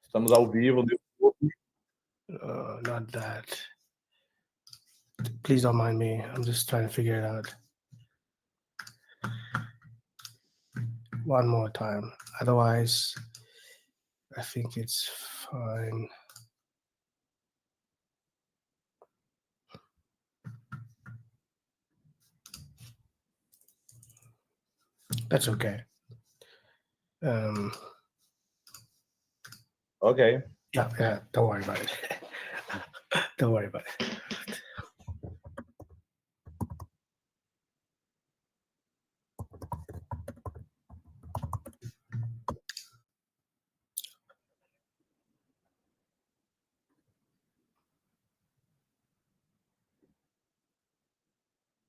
Estamos ao vivo no YouTube. Not that. Please don't mind me. I'm just trying to figure it out. One more time. Otherwise, I think it's fine. That's okay. Okay. Yeah, don't worry about it. Don't worry about it.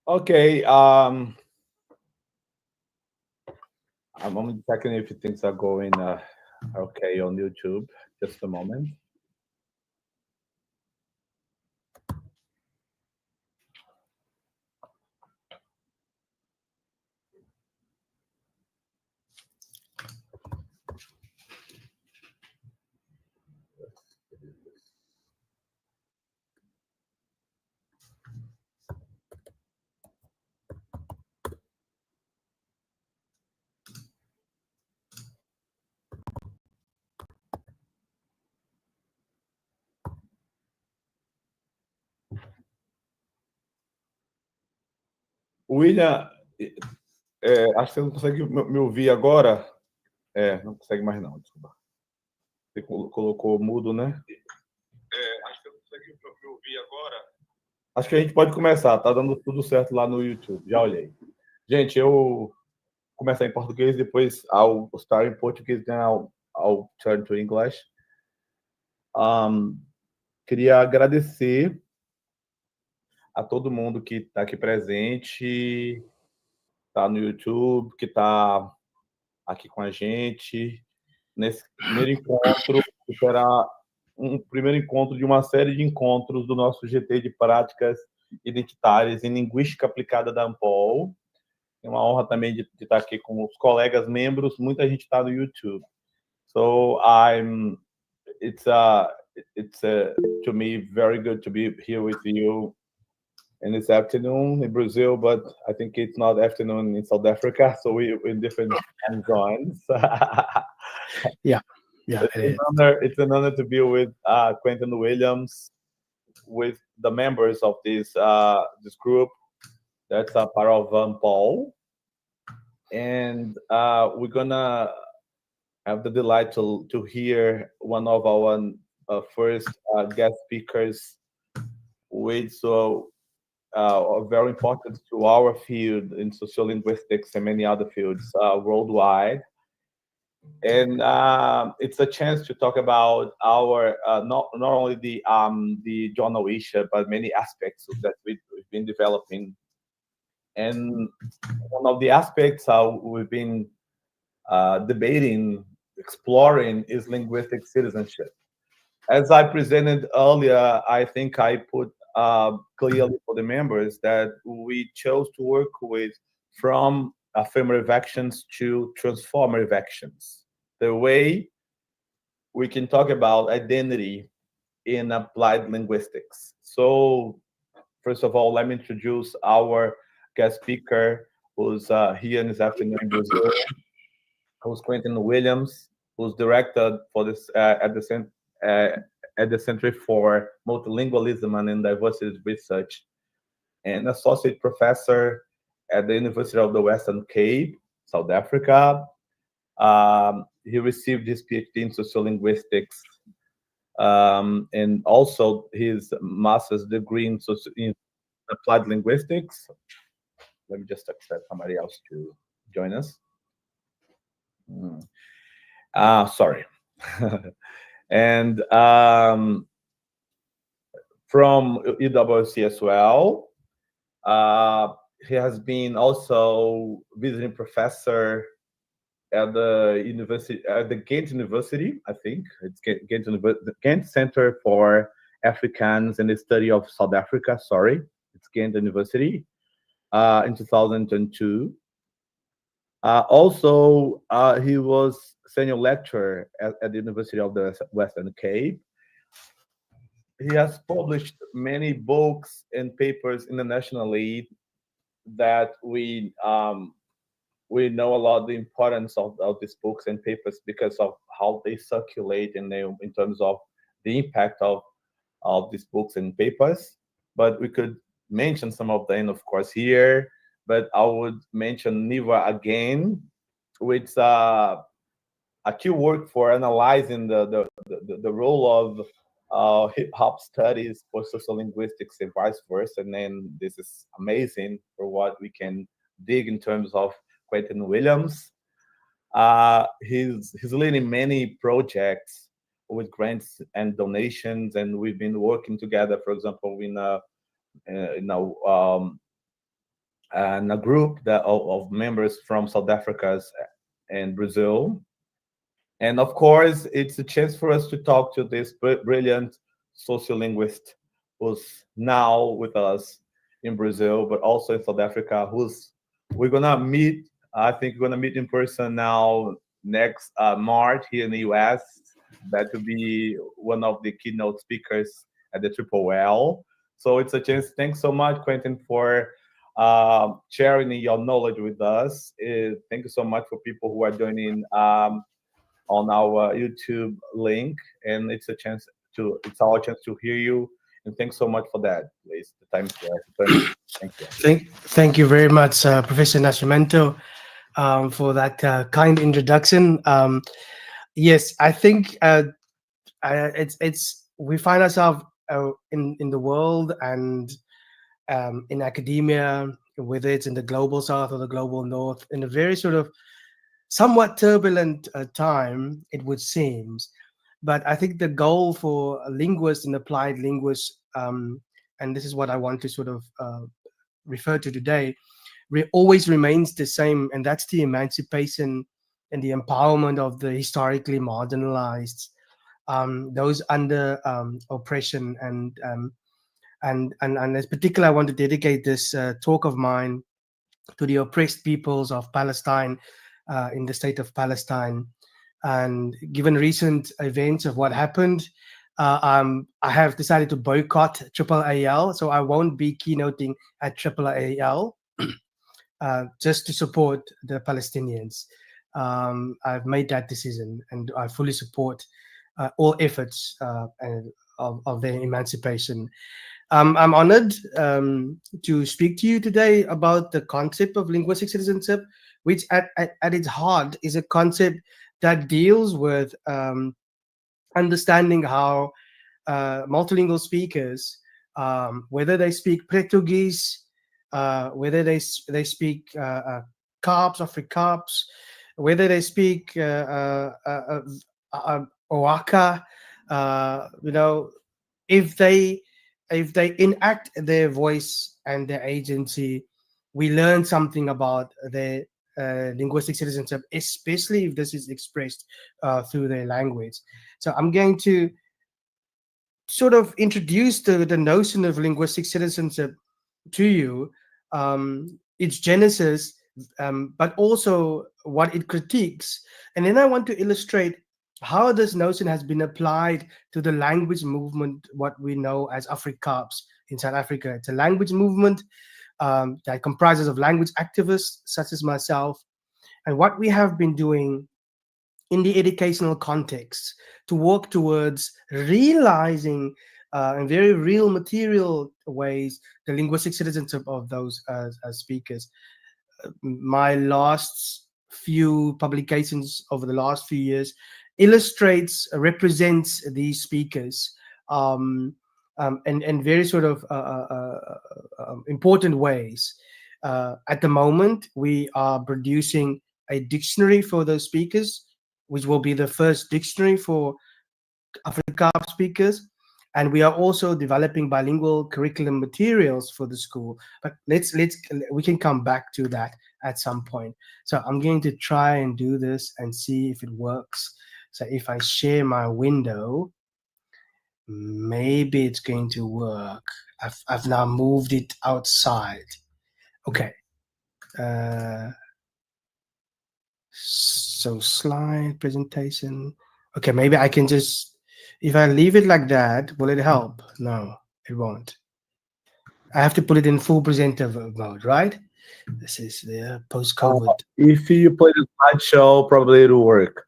Okay. I'm checking if things are going okay on YouTube. Just a moment. William, acho que você não consegue me ouvir agora. Não consegue mais não, desculpa. Você colocou mudo, né? Acho que você não consegue me ouvir agora. Acho que a gente pode começar, tá dando tudo certo lá no YouTube, já olhei. Gente, eu vou começar em português, depois I'll start in Portuguese, then I'll turn to English. Queria agradecer a todo mundo que está aqui presente, está no YouTube, que está aqui com a gente, nesse primeiro encontro, que será um primeiro encontro de uma série de encontros do nosso GT de Práticas Identitárias em Linguística Aplicada da Ampol. É uma honra também de estar aqui com os colegas membros, muita gente está no YouTube. So it's to me very good to be here with you in this afternoon in Brazil, but I think it's not afternoon in South Africa, so we're in different time zones. Yeah, it's an honor to be with Quentin Williams, with the members of this group that's a part of Paul, and we're gonna have the delight to hear one of our first guest speakers, which are very important to our field in sociolinguistics and many other fields worldwide. And it's a chance to talk about our not only the journal issue, but many aspects that we've been developing. And one of the aspects we've been debating, exploring, is linguistic citizenship. As I presented earlier, I think I put clearly for the members that we chose to work with from affirmative actions to transformative actions. The way we can talk about identity in applied linguistics. So, first of all, let me introduce our guest speaker, who's here this afternoon in Brazil, who's Quentin Williams, who's director for this at the Center for Multilingualism and Diversities Research, and associate professor at the University of the Western Cape, South Africa. He received his PhD in sociolinguistics, and also his master's degree in applied linguistics. Let me just accept somebody else to join us. Sorry. And from UWC as well. He has been also visiting professor at the university, at the Ghent University, I think. It's Ghent Center for Africans and the Study of South Africa, sorry. It's Ghent University in 2002. Also, he was senior lecturer at the University of the Western Cape. He has published many books and papers internationally that we know a lot the importance of these books and papers because of how they circulate in terms of the impact of these books and papers. But we could mention some of them, of course, here. But I would mention Neva Again, which a key work for analyzing the role of hip hop studies for social linguistics and vice versa. And then this is amazing for what we can dig in terms of Quentin Williams. He's leading many projects with grants and donations, and we've been working together. For example, in a group of members from South Africa and Brazil. And of course, it's a chance for us to talk to this brilliant sociolinguist who's now with us in Brazil, but also in South Africa, who's we're gonna meet. I think we're gonna meet in person now next March here in the US. That to be one of the keynote speakers at the Triple L. So it's a chance. Thanks so much, Quentin, for sharing your knowledge with us. Thank you so much for people who are joining on our YouTube link, and it's our chance to hear you. And thanks so much for that. Please, the time's there. Thank you. Thank you very much, Professor Nascimento, for that kind introduction. Yes, I think it's we find ourselves in the world and in academia, whether it's in the global south or the global north, in a very sort of somewhat turbulent time, it would seem. But I think the goal for linguists and applied linguists, and this is what I want to sort of refer to today, always remains the same, and that's the emancipation and the empowerment of the historically marginalized, those under oppression, and in particular, I want to dedicate this talk of mine to the oppressed peoples of Palestine, in the state of Palestine. And given recent events of what happened, I have decided to boycott Triple AL, so I won't be keynoting at Triple AL, just to support the Palestinians. I've made that decision, and I fully support all efforts of their emancipation. I'm honored to speak to you today about the concept of linguistic citizenship, which at its heart is a concept that deals with understanding how multilingual speakers, whether they speak Portuguese, whether they speak Kaaps, Afrikaans, whether they speak Oaka, if they enact their voice and their agency, we learn something about their linguistic citizenship, especially if this is expressed through their language. So I'm going to sort of introduce the notion of linguistic citizenship to you, its genesis, but also what it critiques. And then I want to illustrate how this notion has been applied to the language movement, what we know as Afrikaans in South Africa. It's a language movement that comprises of language activists such as myself, and what we have been doing in the educational context to work towards realizing in very real material ways the linguistic citizenship of those speakers. My last few publications over the last few years represents these speakers in very sort of important ways. At the moment, we are producing a dictionary for those speakers, which will be the first dictionary for Afrikaans speakers. And we are also developing bilingual curriculum materials for the school. But we can come back to that at some point. So I'm going to try and do this and see if it works. So if I share my window, maybe it's going to work. I've now moved it outside. Okay. So slide presentation. Okay, maybe I can just, if I leave it like that, will it help? No, it won't. I have to put it in full presenter mode, right? This is the post-COVID. If you play the slideshow, probably it'll work.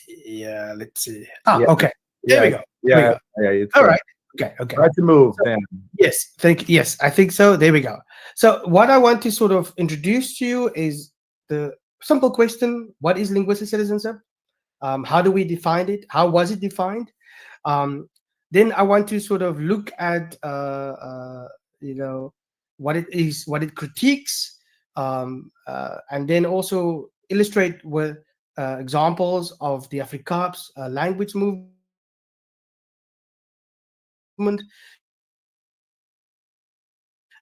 Yeah, let's see. Yeah. Okay. There we go. There we go. It's All right. Okay. Try to move then. Yes, yes, I think so. There we go. So what I want to sort of introduce to you is the simple question: what is linguistic citizenship? How do we define it? How was it defined? Then I want to sort of look at what it is, what it critiques, and then also illustrate with examples of the Afrikaans language movement,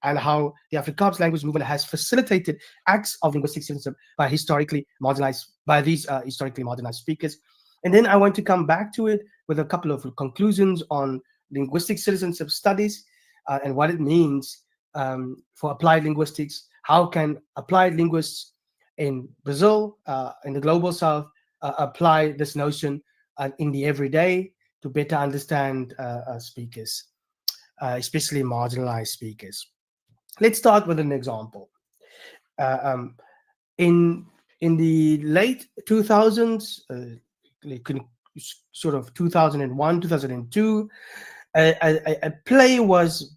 and how the Afrikaans language movement has facilitated acts of linguistic citizenship by historically marginalized speakers. And then I want to come back to it with a couple of conclusions on linguistic citizenship studies and what it means for applied linguistics. How can applied linguists in Brazil, in the global south, apply this notion in the everyday to better understand speakers, especially marginalized speakers. Let's start with an example. In the late 2000s, sort of 2001, 2002, a play was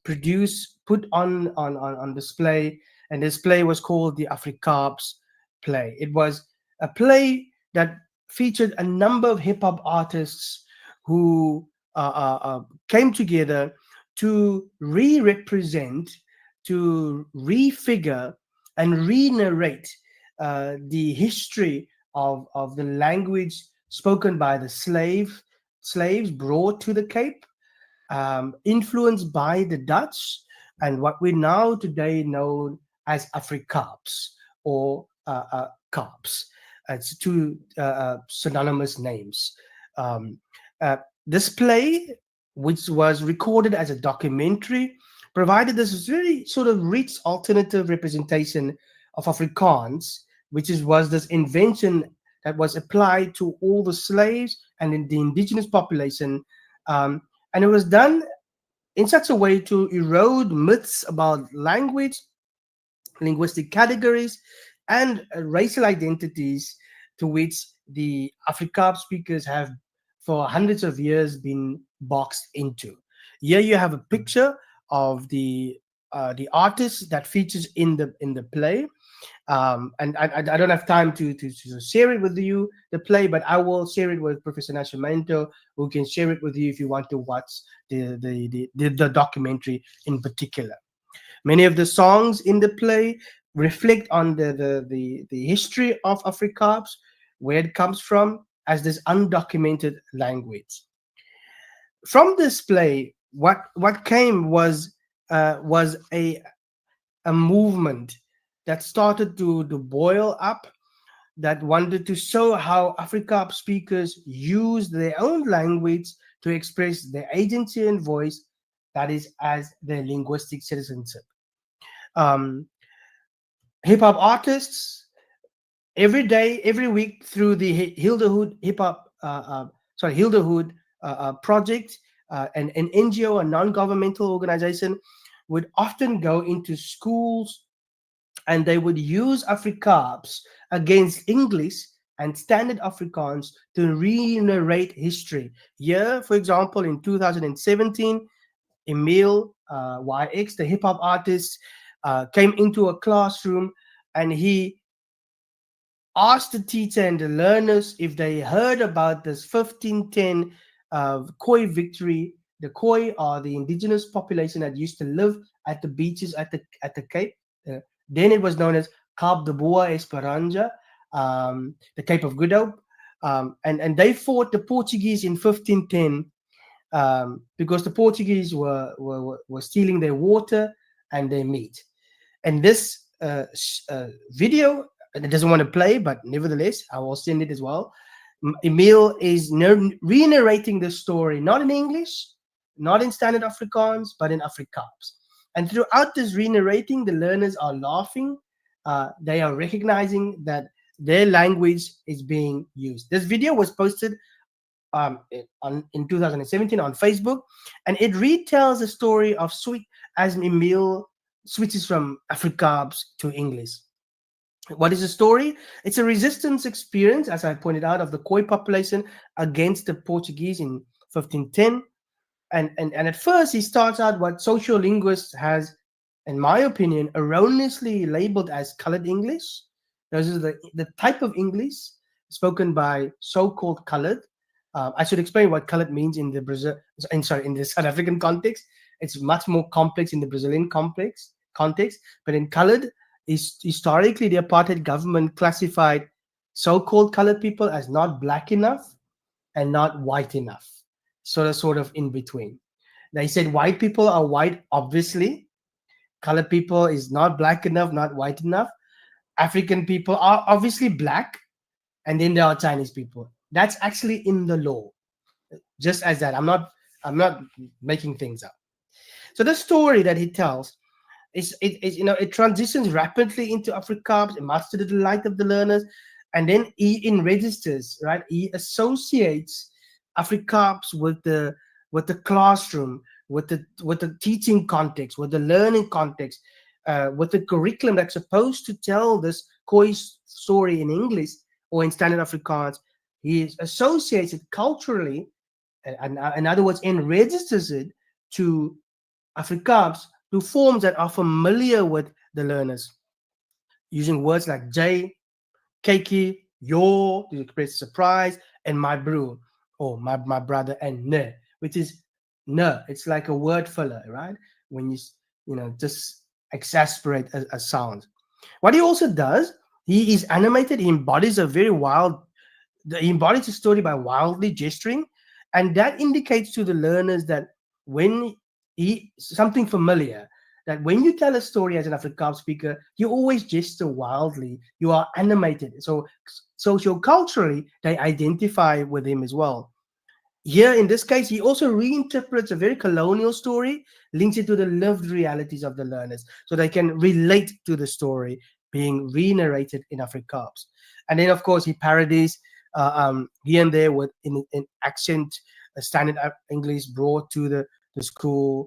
put on display, and this play was called the Afrikaans play. It was a play that featured a number of hip-hop artists who came together to re-represent, to refigure and re-narrate the history of the language spoken by the slaves brought to the Cape, influenced by the Dutch, and what we now today know as Afrikaans or Kaaps. It's two synonymous names. This play, which was recorded as a documentary, provided this very sort of rich alternative representation of Afrikaans, which was this invention that was applied to all the slaves and in the indigenous population. And it was done in such a way to erode myths about language, linguistic categories, and racial identities to which the Afrikaans speakers have for hundreds of years been boxed into. Here you have a picture of the artist that features in the play, and I don't have time to share it with you, the play, but I will share it with Professor Nascimento, who can share it with you if you want to watch the documentary in particular. Many of the songs in the play reflect on the history of Afrikaans, where it comes from as this undocumented language. From this play, what came was a movement that started to boil up, that wanted to show how Afrikaans speakers use their own language to express their agency and voice, that is, as their linguistic citizenship. Hip-hop artists every day, every week through the Hilderhood project, an NGO, a non-governmental organization, would often go into schools and they would use Afrikaans against English and standard Afrikaans to re-narrate history. Here, for example, in 2017, Emil YX, the hip-hop artist, came into a classroom and he asked the teacher and the learners if they heard about this 1510 Khoi victory. The Khoi are the indigenous population that used to live at the beaches at the Cape. Then it was known as Cape de Boa Esperança, the Cape of Good Hope, and they fought the Portuguese in 1510 because the Portuguese were stealing their water and their meat. And this video, and it doesn't want to play, but nevertheless, I will send it as well. Emil is re-narrating the story, not in English, not in standard Afrikaans, but in Afrikaans. And throughout this re-narrating, the learners are laughing. They are recognizing that their language is being used. This video was posted in 2017 on Facebook, and it retells the story of as Emil switches from Afrikaans to English. What is the story? It's a resistance experience, as I pointed out, of the Khoi population against the Portuguese in 1510. And at first, he starts out what sociolinguists has, in my opinion, erroneously labeled as colored English. This is the type of English spoken by so-called colored. I should explain what colored means in the South African context. It's much more complex in the Brazilian context. But in colored, historically, the apartheid government classified so-called colored people as not black enough and not white enough, sort of in between. They said white people are white, obviously. Colored people is not black enough, not white enough. African people are obviously black, and then there are Chinese people. That's actually in the law, just as that. I'm not making things up. So the story that he tells it transitions rapidly into Afrikaans, much to the delight of the learners, and then he registers, right? He associates Afrikaans with the classroom, with the teaching context, with the learning context, with the curriculum that's supposed to tell this Khoi story in English or in standard Afrikaans. He associates it culturally, and in other words, and registers it to Afrikaans, to forms that are familiar with the learners, using words like J, keiki, yo to express surprise, and my bro, or my brother, and ne, which is ne. It's like a word filler, right? When you just exasperate a sound. What he also does, he is animated. He embodies he embodies the story by wildly gesturing, and that indicates to the learners that when something familiar, that when you tell a story as an Afrikaans speaker, you always gesture wildly, you are animated. So socioculturally, they identify with him as well. Here, in this case, he also reinterprets a very colonial story, links it to the lived realities of the learners, so they can relate to the story being re-narrated in Afrikaans. And then, of course, he parodies here and there with in accent, standard English brought to the school,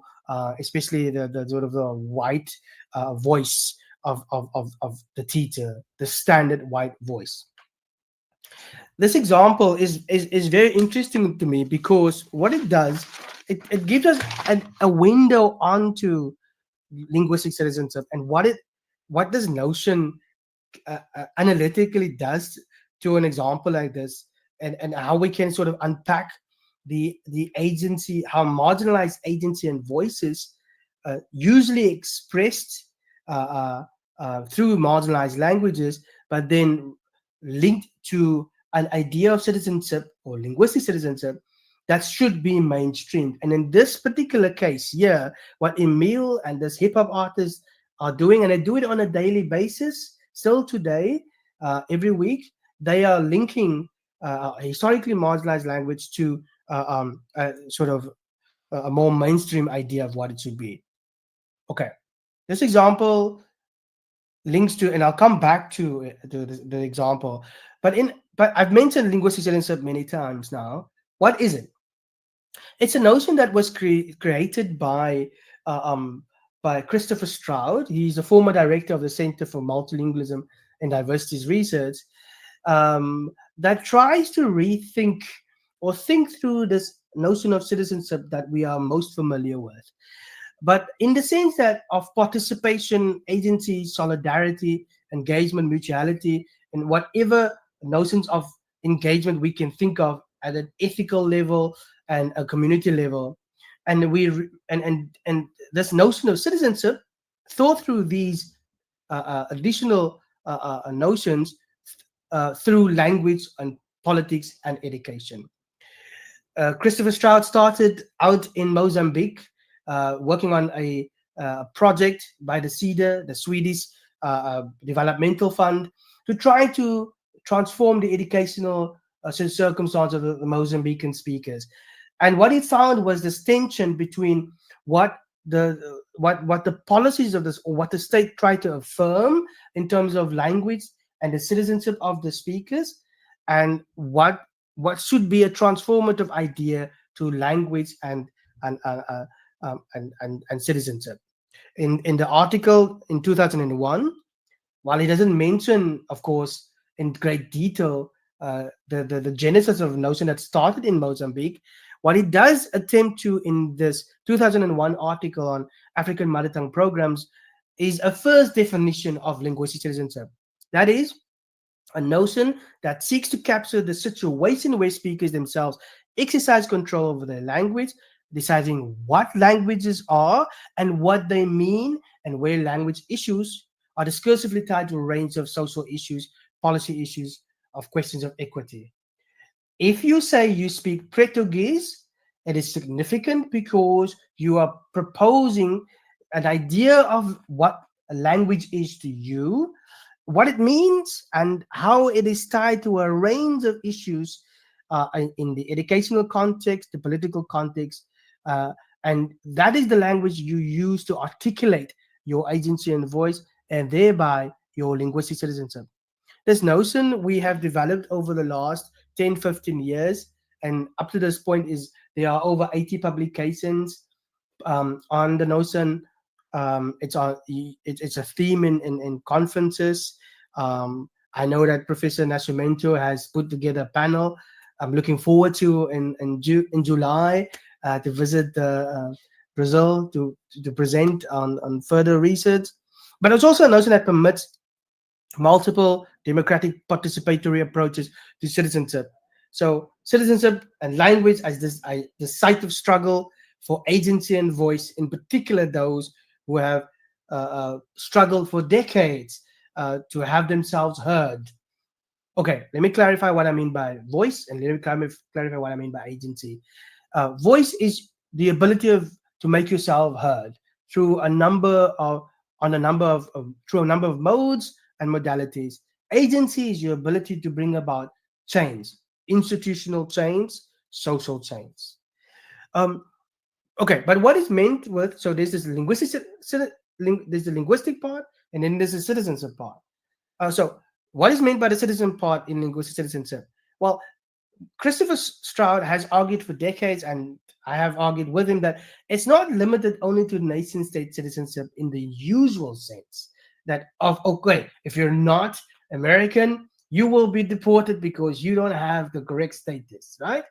especially the sort of the white voice of the teacher, the standard white voice. This example is very interesting to me because what it does, it gives us a window onto linguistic citizenship and what this notion analytically does to an example like this, and how we can sort of unpack the agency, how marginalized agency and voices usually expressed through marginalized languages, but then linked to an idea of citizenship or linguistic citizenship that should be mainstreamed. And in this particular case here, what Emil and this hip-hop artist are doing, and they do it on a daily basis still today, every week, they are linking historically marginalized language to sort of a more mainstream idea of what it should be. Okay, this example links to, and I'll come back to the example, but I've mentioned linguistic citizenship many times now. What is it? It's a notion that was created by Christopher Stroud. He's a former director of the Center for Multilingualism and Diversities Research, that tries to rethink or think through this notion of citizenship that we are most familiar with, but in the sense that of participation, agency, solidarity, engagement, mutuality, and whatever notions of engagement we can think of at an ethical level and a community level. And and this notion of citizenship, thought through these additional notions through language and politics and education. Christopher Stroud started out in Mozambique, working on a project by the CEDA, the Swedish Developmental Fund, to try to transform the educational circumstance of the Mozambican speakers. And what he found was this tension between what the policies of this, or what the state tried to affirm in terms of language and the citizenship of the speakers, and what should be a transformative idea to language and citizenship. In the article in 2001, while he doesn't mention, of course, in great detail the genesis of the notion that started in Mozambique, what he does attempt to, in this 2001 article on African mother tongue programs, is a first definition of linguistic citizenship. That is, a notion that seeks to capture the situation where speakers themselves exercise control over their language, deciding what languages are and what they mean, and where language issues are discursively tied to a range of social issues, policy issues, of questions of equity. If you say you speak Portuguese, it is significant because you are proposing an idea of what a language is to you, what it means, and how it is tied to a range of issues in the educational context, the political context, and that is the language you use to articulate your agency and voice, and thereby your linguistic citizenship. This notion we have developed over the last 10, 15 years, and up to this point there are over 80 publications on the notion. It's a theme in conferences. I know that Professor Nascimento has put together a panel. I'm looking forward to in July to visit Brazil to present on further research. But it's also a notion that permits multiple democratic participatory approaches to citizenship. So citizenship and language as the site of struggle for agency and voice, in particular those who have struggled for decades to have themselves heard. Okay, let me clarify what I mean by voice, and let me clarify what I mean by agency. Voice is the ability to make yourself heard through a number of modes and modalities. Agency is your ability to bring about change, institutional change, social change. Okay, but what is meant with, so there's this there's the linguistic part, and then there's the citizenship part. So what is meant by the citizen part in linguistic citizenship? Well, Christopher Stroud has argued for decades, and I have argued with him, that it's not limited only to nation-state citizenship in the usual sense that if you're not American, you will be deported because you don't have the correct status, right?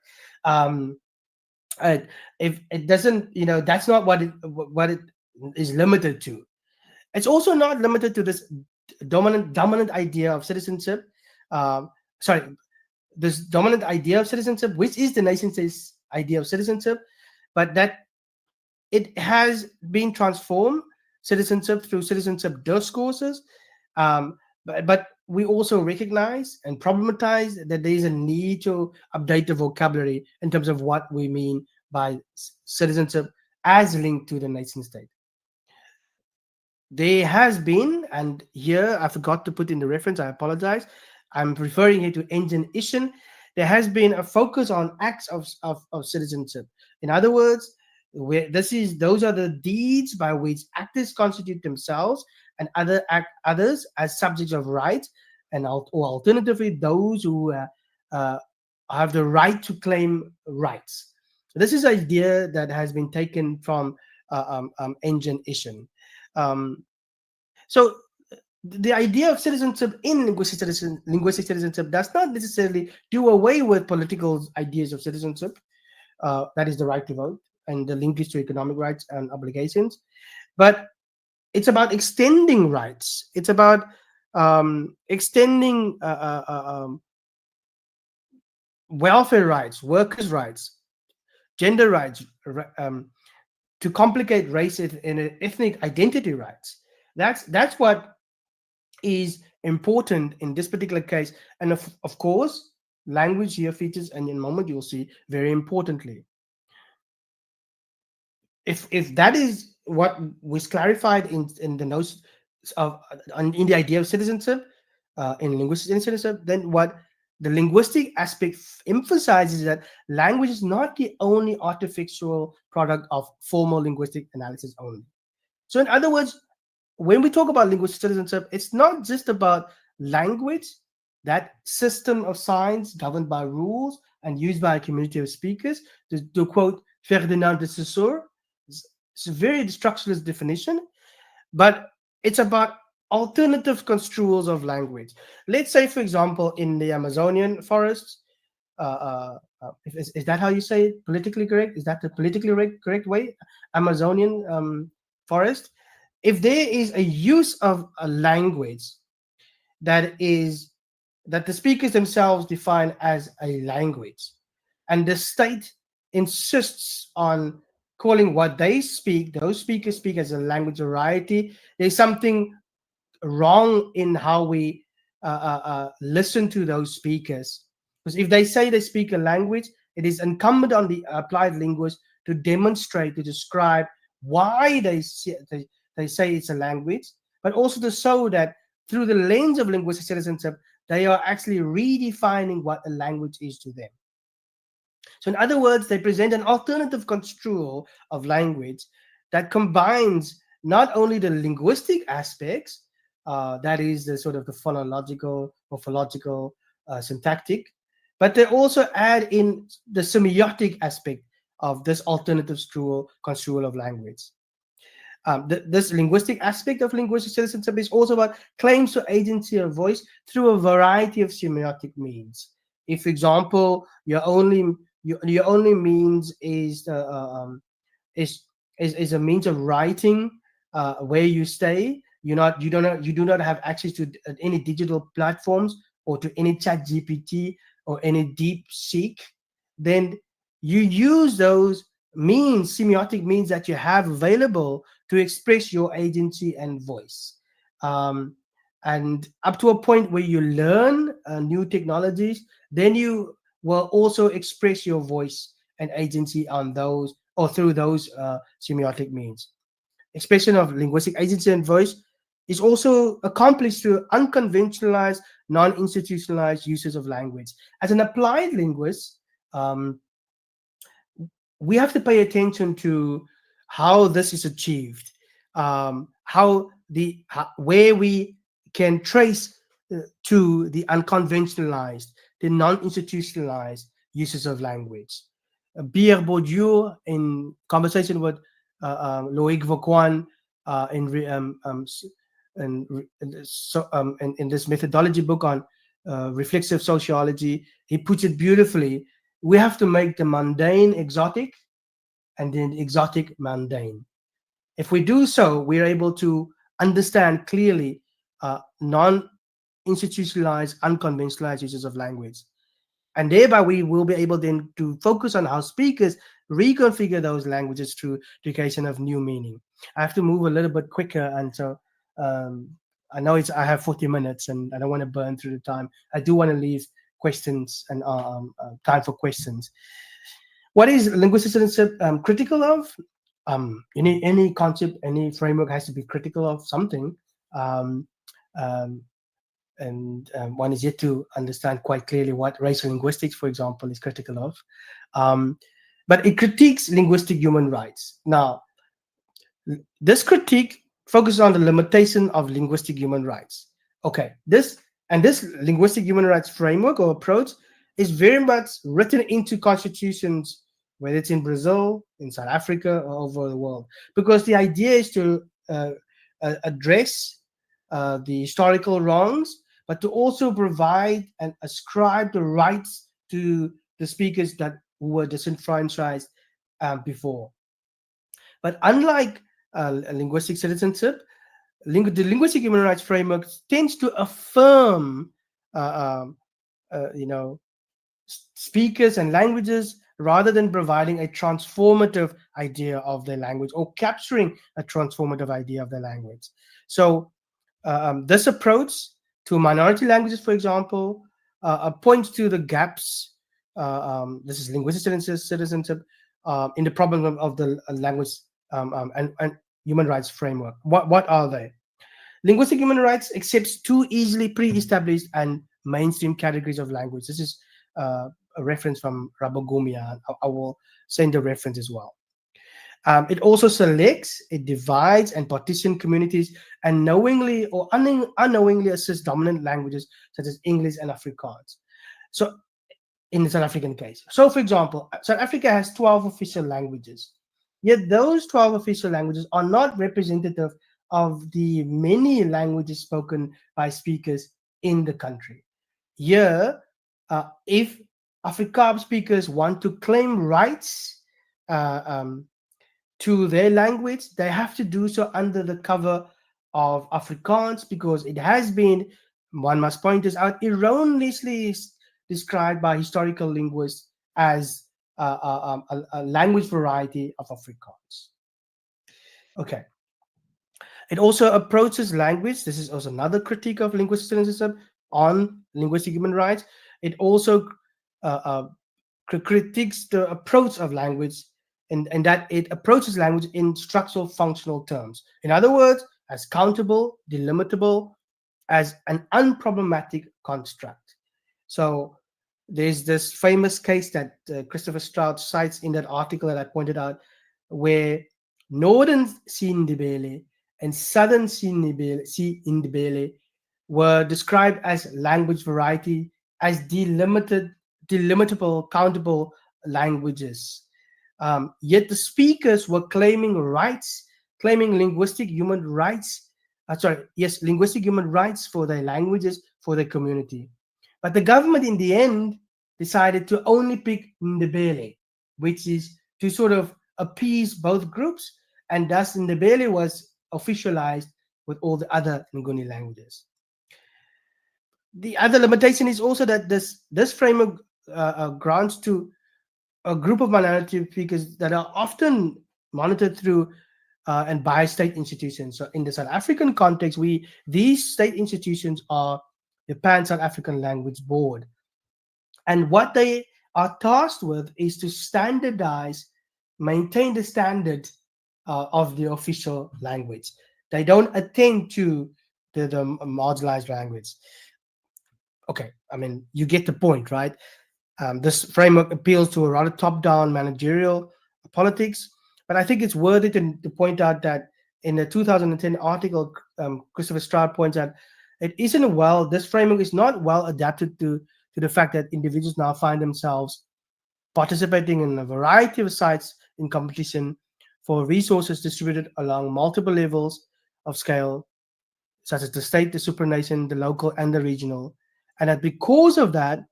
If it doesn't, that's not what it is limited to. It's also not limited to this dominant idea of citizenship. This dominant idea of citizenship, which is the nation-state's idea of citizenship, but that it has been transformed, citizenship, through citizenship discourses. But we also recognize and problematize that there is a need to update the vocabulary in terms of what we mean by citizenship as linked to the nation state. There has been, and here I forgot to put in the reference, I apologize, I'm referring here to Engine. There has been a focus on acts of citizenship. In other words, those are the deeds by which actors constitute themselves and others as subjects of right, and or alternatively those who have the right to claim rights. So this is an idea that has been taken from Engine. So the idea of citizenship in linguistic citizenship does not necessarily do away with political ideas of citizenship, that is the right to vote and the linkage to economic rights and obligations, but it's about extending rights. It's about extending welfare rights, workers' rights, gender rights, to complicate race and ethnic identity rights. That's what is important in this particular case. And of course, language here features, and in a moment you'll see, very importantly. If that is what was clarified in the notes in the idea of citizenship, in linguistic citizenship, then what the linguistic aspect emphasizes that language is not the only artificial product of formal linguistic analysis only. So in other words, when we talk about linguistic citizenship, it's not just about language, that system of science governed by rules and used by a community of speakers, to quote Ferdinand de Saussure. It's a very structuralist definition, but it's about alternative construals of language. Let's say, for example, in the Amazonian forests, is that how you say it? Politically correct? Is that the politically correct way? Amazonian forest. If there is a use of a language that the speakers themselves define as a language, and the state insists on calling what those speakers speak as a language variety, there's something wrong in how we listen to those speakers. Because if they say they speak a language, it is incumbent on the applied linguist to demonstrate, to describe why they say it's a language, but also to show that through the lens of linguistic citizenship, they are actually redefining what a language is to them. So in other words, they present an alternative construal of language that combines not only the linguistic aspects, that is the sort of the phonological, morphological, syntactic, but they also add in the semiotic aspect of this alternative construal of language. This linguistic aspect of linguistic citizenship is also about claims to agency of voice through a variety of semiotic means. If, for example, your only means is a means of writing where you stay, you do not have access to any digital platforms or to any chat GPT or any DeepSeek, then you use those means, semiotic means that you have available to express your agency and voice. And up to a point where you learn new technologies, then you will also express your voice and agency on those or through those semiotic means. Expression of linguistic agency and voice is also accomplished through unconventionalized, non-institutionalized uses of language. As an applied linguist, we have to pay attention to how this is achieved, where we can trace to the unconventionalized, the non-institutionalized uses of language. Pierre Bourdieu, in conversation with Loïc Vauquoin, in this methodology book on reflexive sociology, he puts it beautifully. We have to make the mundane exotic and the exotic mundane. If we do so, we're able to understand clearly non-institutionalized, unconventionalized uses of language. And thereby we will be able then to focus on how speakers reconfigure those languages through the creation of new meaning. I have to move a little bit quicker, and so I know I have 40 minutes and I don't want to burn through the time. I do want to leave questions and time for questions. What is linguistic citizenship critical of? Any concept, any framework has to be critical of something. And one is yet to understand quite clearly what racial linguistics, for example, is critical of. But it critiques linguistic human rights. Now, this critique focuses on the limitation of linguistic human rights. Okay, this linguistic human rights framework or approach is very much written into constitutions, whether it's in Brazil, in South Africa, or over the world, because the idea is to address the historical wrongs, but to also provide and ascribe the rights to the speakers who were disenfranchised before. But unlike linguistic citizenship, the linguistic human rights framework tends to affirm, speakers and languages rather than providing a transformative idea of their language or capturing a transformative idea of their language. So this approach to minority languages, for example, points to the gaps. This is linguistic citizenship in the problem of the language and human rights framework. What are they? Linguistic human rights accepts two easily pre-established and mainstream categories of language. This is a reference from Rabogumia. I will send a reference as well. It also selects, it divides and partitions communities, and knowingly or unknowingly assists dominant languages such as English and Afrikaans. So in the South African case. So for example, South Africa has 12 official languages. Yet those 12 official languages are not representative of the many languages spoken by speakers in the country. Here, if Afrikaans speakers want to claim rights to their language, they have to do so under the cover of Afrikaans, because it has been, one must point this out, erroneously described by historical linguists as a language variety of Afrikaans. Okay. It also approaches language. This is also another critique of linguistic citizenship on linguistic human rights. It also critiques the approach of language, and that it approaches language in structural functional terms. In other words, as countable, delimitable, as an unproblematic construct. So there's this famous case that Christopher Stroud cites in that article that I pointed out, where Northern Sindebele and Southern Sindebele were described as language variety, as delimitable, countable languages. Yet the speakers were claiming rights, claiming linguistic human rights. Linguistic human rights for their languages, for their community. But the government in the end decided to only pick Ndebele, which is to sort of appease both groups, and thus Ndebele was officialized with all the other Nguni languages. The other limitation is also that this framework grants to a group of minority speakers that are often monitored through and by state institutions. So in the South African context, these state institutions are the Pan-South African Language Board. And what they are tasked with is to standardize, maintain the standard of the official language. They don't attend to the marginalized language. Okay, I mean, you get the point, right? This framework appeals to a rather top-down managerial politics, but I think it's worthy to point out that in the 2010 article, Christopher Stroud points out, this framework is not well adapted to the fact that individuals now find themselves participating in a variety of sites in competition for resources distributed along multiple levels of scale, such as the state, the supranational, the local, and the regional. And that because of that,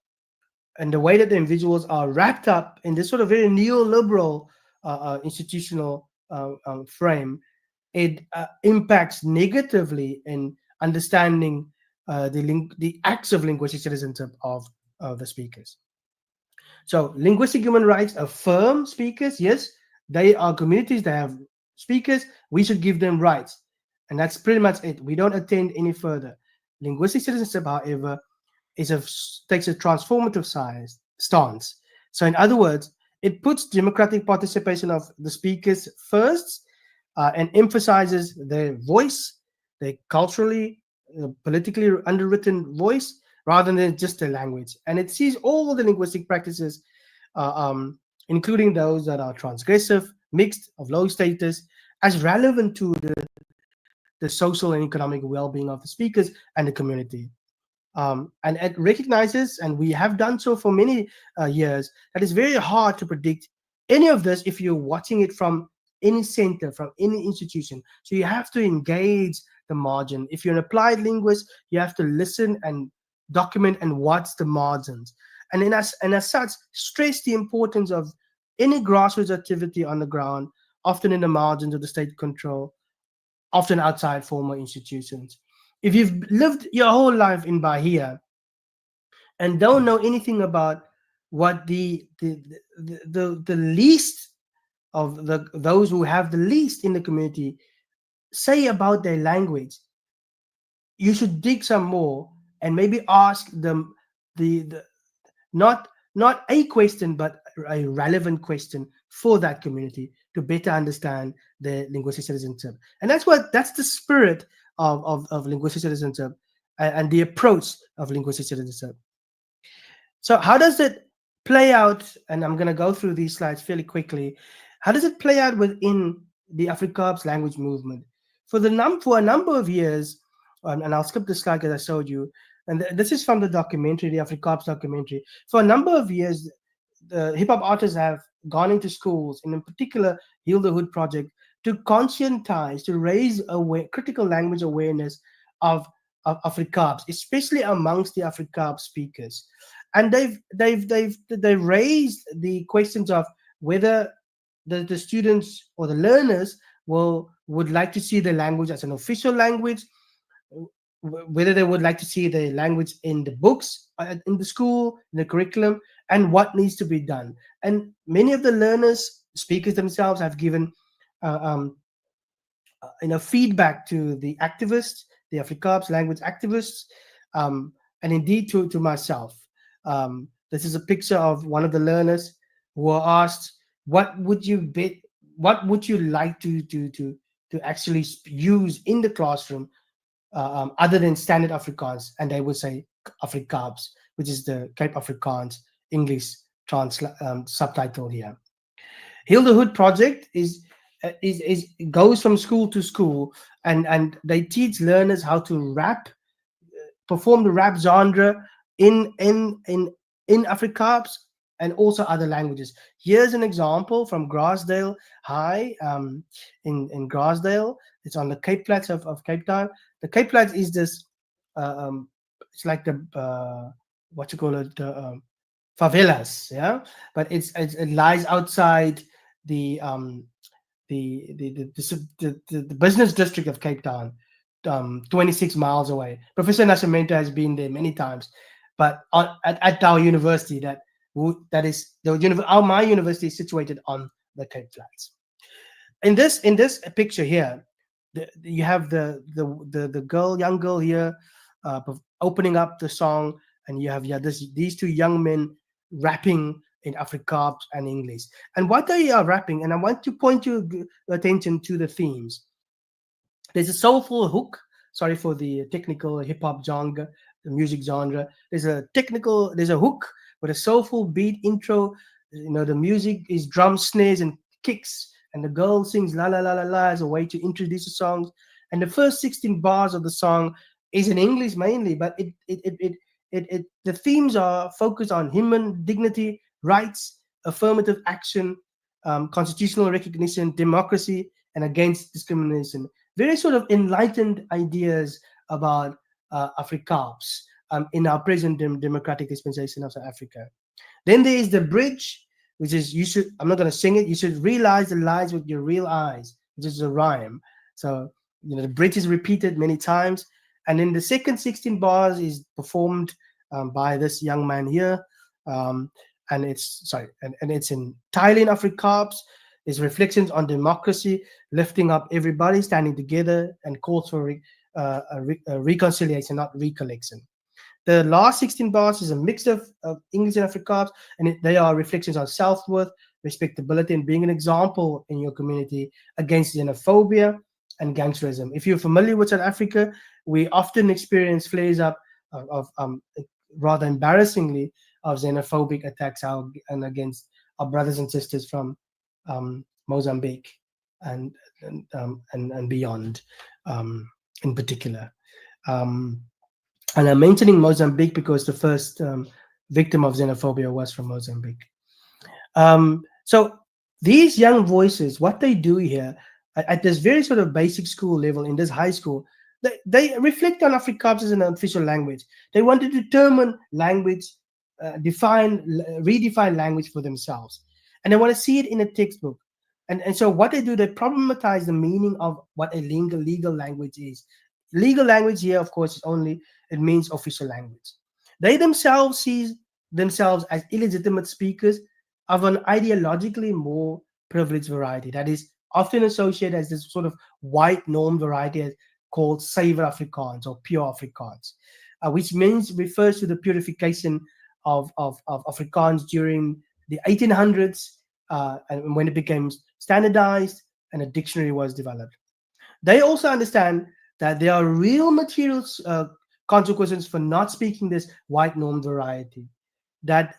and the way that the individuals are wrapped up in this sort of very neoliberal institutional frame, it impacts negatively in understanding the acts of linguistic citizenship of the speakers. So linguistic human rights affirm speakers. Yes, they are communities, they have speakers, we should give them rights. And that's pretty much it. We don't attend any further. Linguistic citizenship, however, takes a transformative stance. So in other words, it puts democratic participation of the speakers first and emphasizes their voice, their culturally, politically underwritten voice, rather than just their language. And it sees all the linguistic practices, including those that are transgressive, mixed, of low status, as relevant to the social and economic well-being of the speakers and the community. And it recognizes, and we have done so for many years, that it's very hard to predict any of this if you're watching it from any center, from any institution. So you have to engage the margin. If you're an applied linguist, you have to listen and document and watch the margins. And as such, stress the importance of any grassroots activity on the ground, often in the margins of the state control, often outside formal institutions. If you've lived your whole life in Bahia and don't know anything about what the least of those who have the least in the community say about their language, you should dig some more and maybe ask them not a question, but a relevant question for that community to better understand their linguistic citizenship. And that's the spirit of linguistic citizenship and the approach of linguistic citizenship. So how does it play out? And I'm going to go through these slides fairly quickly. How does it play out within the Afrikaans language movement? For a number of years, and I'll skip the slide that I showed you, and this is from the documentary, the Afrikaans documentary. For a number of years, the hip-hop artists have gone into schools, and in particular, Heal the Hood project, to conscientize, to raise critical language awareness of Afrikaans, especially amongst the Afrikaans speakers. And they've raised the questions of whether the students or the learners would like to see the language as an official language, whether they would like to see the language in the books, in the school, in the curriculum, and what needs to be done. And many of the learners, speakers themselves, have given feedback to the activists, the Afrikaans language activists, and indeed to myself. This is a picture of one of the learners who were asked, what would you like to actually use in the classroom other than standard Afrikaans? And they would say Afrikaans, which is the Cape Afrikaans English subtitle here. Heal the Hood project goes from school to school, and they teach learners how to perform the rap genre in Afrikaans and also other languages. Here's an example from Grassdale High in Grassdale. It's on the Cape Flats of Cape Town. The Cape Flats is this, it's like the, favelas, yeah? But it lies outside the business district of Cape Town, 26 miles away. Professor Nascimento has been there many times, but at our university, my university is situated on the Cape Flats. In this picture here, you have the young girl here opening up the song, and you have these two young men rapping in Afrikaans and English. And what they are rapping, and I want to point your attention to the themes. There's a soulful hook. Sorry for the technical hip hop genre, the music genre. There's a hook with a soulful beat intro. The music is drums, snares, and kicks, and the girl sings la la la la la as a way to introduce the songs. And the first 16 bars of the song is in English mainly, but the themes are focused on human dignity, rights, affirmative action, constitutional recognition, democracy, and against discrimination. Very sort of enlightened ideas about Afrikaans in our present democratic dispensation of South Africa. Then there is the bridge, which is, I'm not going to sing it, you should realize the lies with your real eyes, which is a rhyme. So, the bridge is repeated many times. And then the second 16 bars is performed by this young man here. And it's entirely in Afrikaans. It's reflections on democracy, lifting up everybody, standing together, and calls for reconciliation, not recollection. The last 16 bars is a mix of English and Afrikaans, and they are reflections on self-worth, respectability, and being an example in your community against xenophobia and gangsterism. If you're familiar with South Africa, we often experience flares up of rather embarrassingly, of xenophobic attacks and against our brothers and sisters from Mozambique and beyond, in particular. And I'm mentioning Mozambique because the first victim of xenophobia was from Mozambique. So these young voices, what they do here at this very sort of basic school level, in this high school, they reflect on Afrikaans as an official language. They want to determine language, redefine language for themselves. And they want to see it in a textbook. And so what they do, they problematize the meaning of what a legal language is. Legal language here, of course, it means official language. They themselves see themselves as illegitimate speakers of an ideologically more privileged variety that is often associated as this sort of white norm variety called Suiwer Afrikaans or pure Afrikaans, which refers to the purification of Afrikaans during the 1800s and when it became standardized and a dictionary was developed. They also understand that there are real material consequences for not speaking this white norm variety. That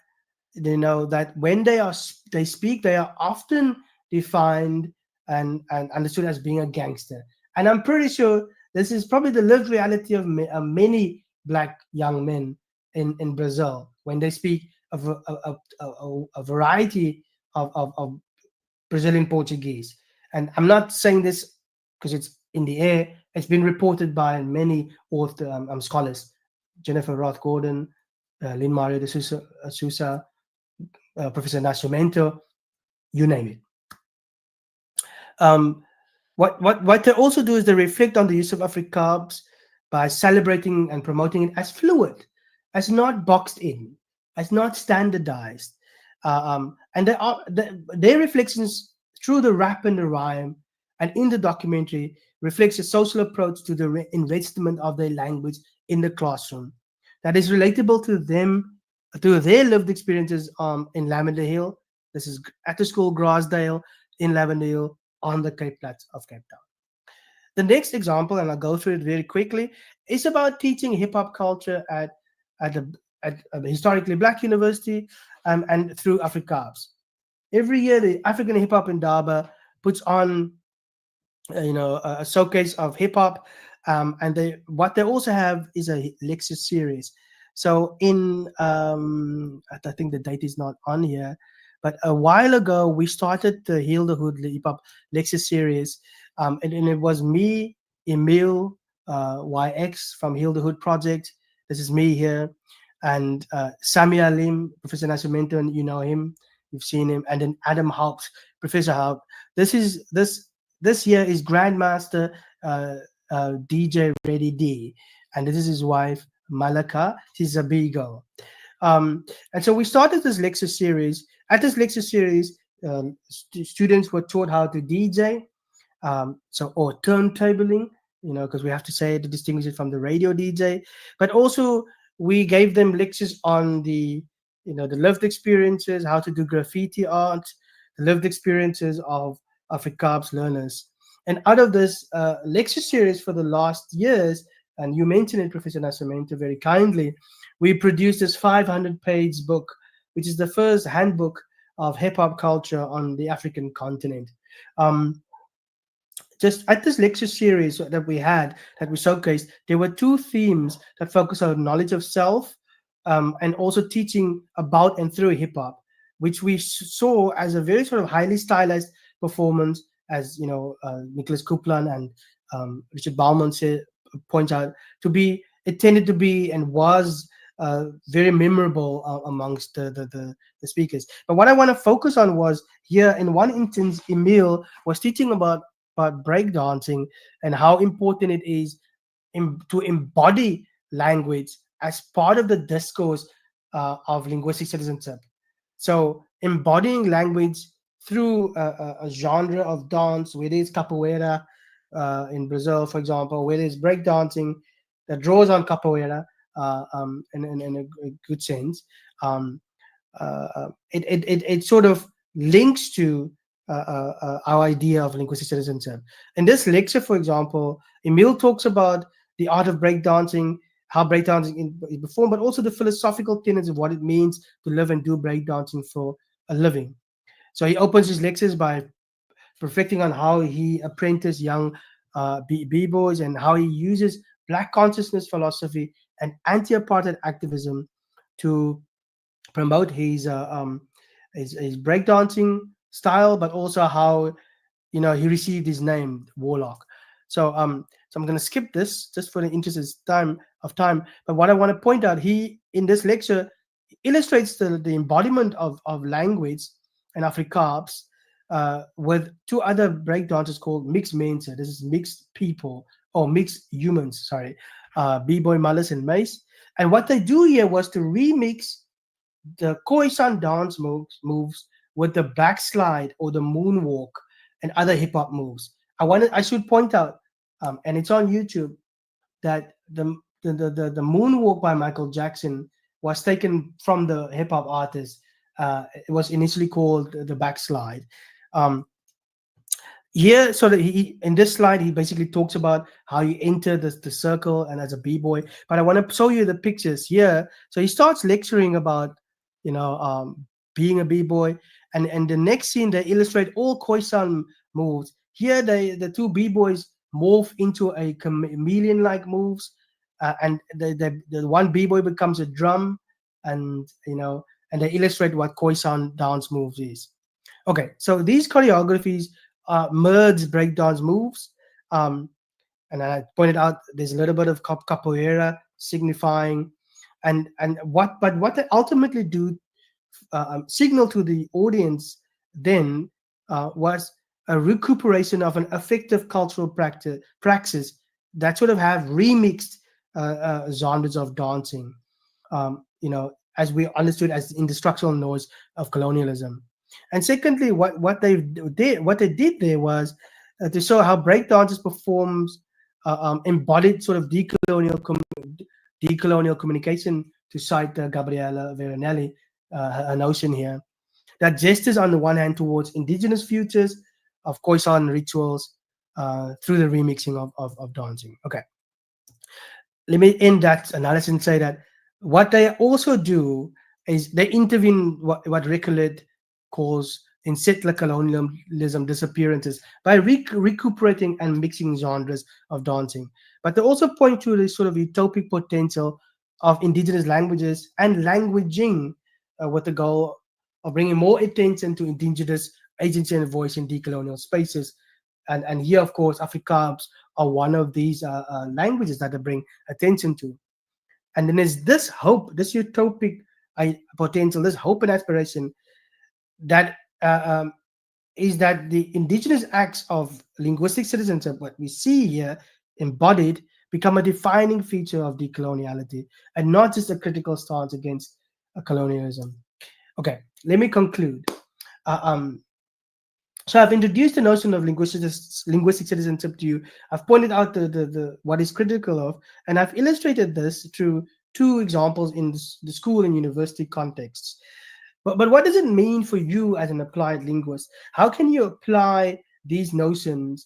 that when they speak, they are often defined and understood as being a gangster. And I'm pretty sure this is probably the lived reality of many Black young men in Brazil when they speak of a variety of Brazilian Portuguese. And I'm not saying this because it's in the air. It's been reported by many scholars, Jennifer Roth Gordon, Lin Mario de Sousa, Professor Nascimento, you name it. What they also do is they reflect on the use of Afrikaans by celebrating and promoting it as fluid, as not boxed in, as not standardized. And their reflections through the rap and the rhyme and in the documentary reflects a social approach to the investment of their language in the classroom that is relatable to them, to their lived experiences in Lavender Hill. This is at the school Grasdale in Lavender Hill on the Cape Flats of Cape Town. The next example, and I'll go through it very quickly, is about teaching hip-hop culture at a historically Black university and through Afrikaans. Every year, the African Hip Hop Indaba puts on, a showcase of hip hop, and what they also have is a lecture series. So I think the date is not on here, but a while ago we started the Heal the Hood Hip Hop lecture series, and it was me, Emil YX from Heal the Hood Project. This is me here, and Samia Lim, Professor Nascimento, and you know him. You've seen him, and then Adam Haupt, Professor Haupt. This year is Grandmaster DJ Ready D, and this is his wife Malaka. She's a big girl, and so we started this lecture series. At this lecture series, students were taught how to DJ, or turntabling, because we have to say to distinguish it from the radio DJ. But also we gave them lectures on the lived experiences, how to do graffiti art, the lived experiences of Afrikaans learners. And out of this lecture series for the last years, and you mentioned it, Professor Nascimento, very kindly, we produced this 500-page book, which is the first handbook of hip-hop culture on the African continent. Just at this lecture series that we showcased, there were two themes that focus on knowledge of self, and also teaching about and through hip-hop, which we saw as a very sort of highly stylized performance, as Nicholas Kuplan and Richard Baumann point out, it tended to be and was very memorable amongst the speakers. But what I want to focus on was here in one instance, Emil was teaching about breakdancing and how important it is to embody language as part of the discourse of linguistic citizenship. So embodying language through a genre of dance, whether it's capoeira in Brazil, for example, whether it's breakdancing that draws on capoeira in a good sense, it sort of links to our idea of linguistic citizenship. In this lecture, for example, Emil talks about the art of breakdancing, how breakdancing is performed, but also the philosophical tenets of what it means to live and do breakdancing for a living. So he opens his lectures by reflecting on how he apprenticed young b-boys and how he uses Black consciousness philosophy and anti-apartheid activism to promote his breakdancing style, but also how he received his name, Warlock. So I'm going to skip this just for the interest of time. But what I want to point out, he in this lecture illustrates the embodiment of language and Afrikaans with two other breakdancers called mixed mense. This is mixed people or mixed humans. Sorry, B-boy Mullis and Mace. And what they do here was to remix the Khoisan dance moves with the backslide or the moonwalk and other hip hop moves. I should point out, and it's on YouTube, that the moonwalk by Michael Jackson was taken from the hip hop artist. It was initially called the backslide. Here, so that in this slide, he basically talks about how you enter the circle and as a b-boy. But I want to show you the pictures here. So he starts lecturing about being a b-boy, and the next scene they illustrate all Khoisan moves. Here the two b-boys morph into a chameleon-like moves, and the one b-boy becomes a drum, and and they illustrate what Khoisan dance moves is. Okay, so these choreographies merge breakdance moves, and I pointed out there's a little bit of capoeira signifying, and what they ultimately do signal to the audience then was a recuperation of an effective cultural praxis that sort of have remixed genres of dancing, as we understood as in the structural noise of colonialism. And secondly, what they did there was to show how breakdances performs embodied sort of decolonial communication, to cite Gabriella Veronelli, a notion here, that gestures on the one hand towards indigenous futures of Khoisan rituals through the remixing of dancing. Okay, let me end that analysis and say that what they also do is they intervene what Recollet calls in settler colonialism disappearances by recuperating and mixing genres of dancing. But they also point to the sort of utopic potential of indigenous languages and languaging with the goal of bringing more attention to indigenous agency and voice in decolonial spaces. And here, of course, Afrikaans are one of these languages that they bring attention to. And then there's this hope, this utopic potential, this hope and aspiration that is that the indigenous acts of linguistic citizenship, what we see here embodied, become a defining feature of decoloniality and not just a critical stance against colonialism. Okay, let me conclude. So I've introduced the notion of linguistic citizenship to you. I've pointed out the what is critical of, and I've illustrated this through two examples in the school and university contexts. But what does it mean for you as an applied linguist? How can you apply this notion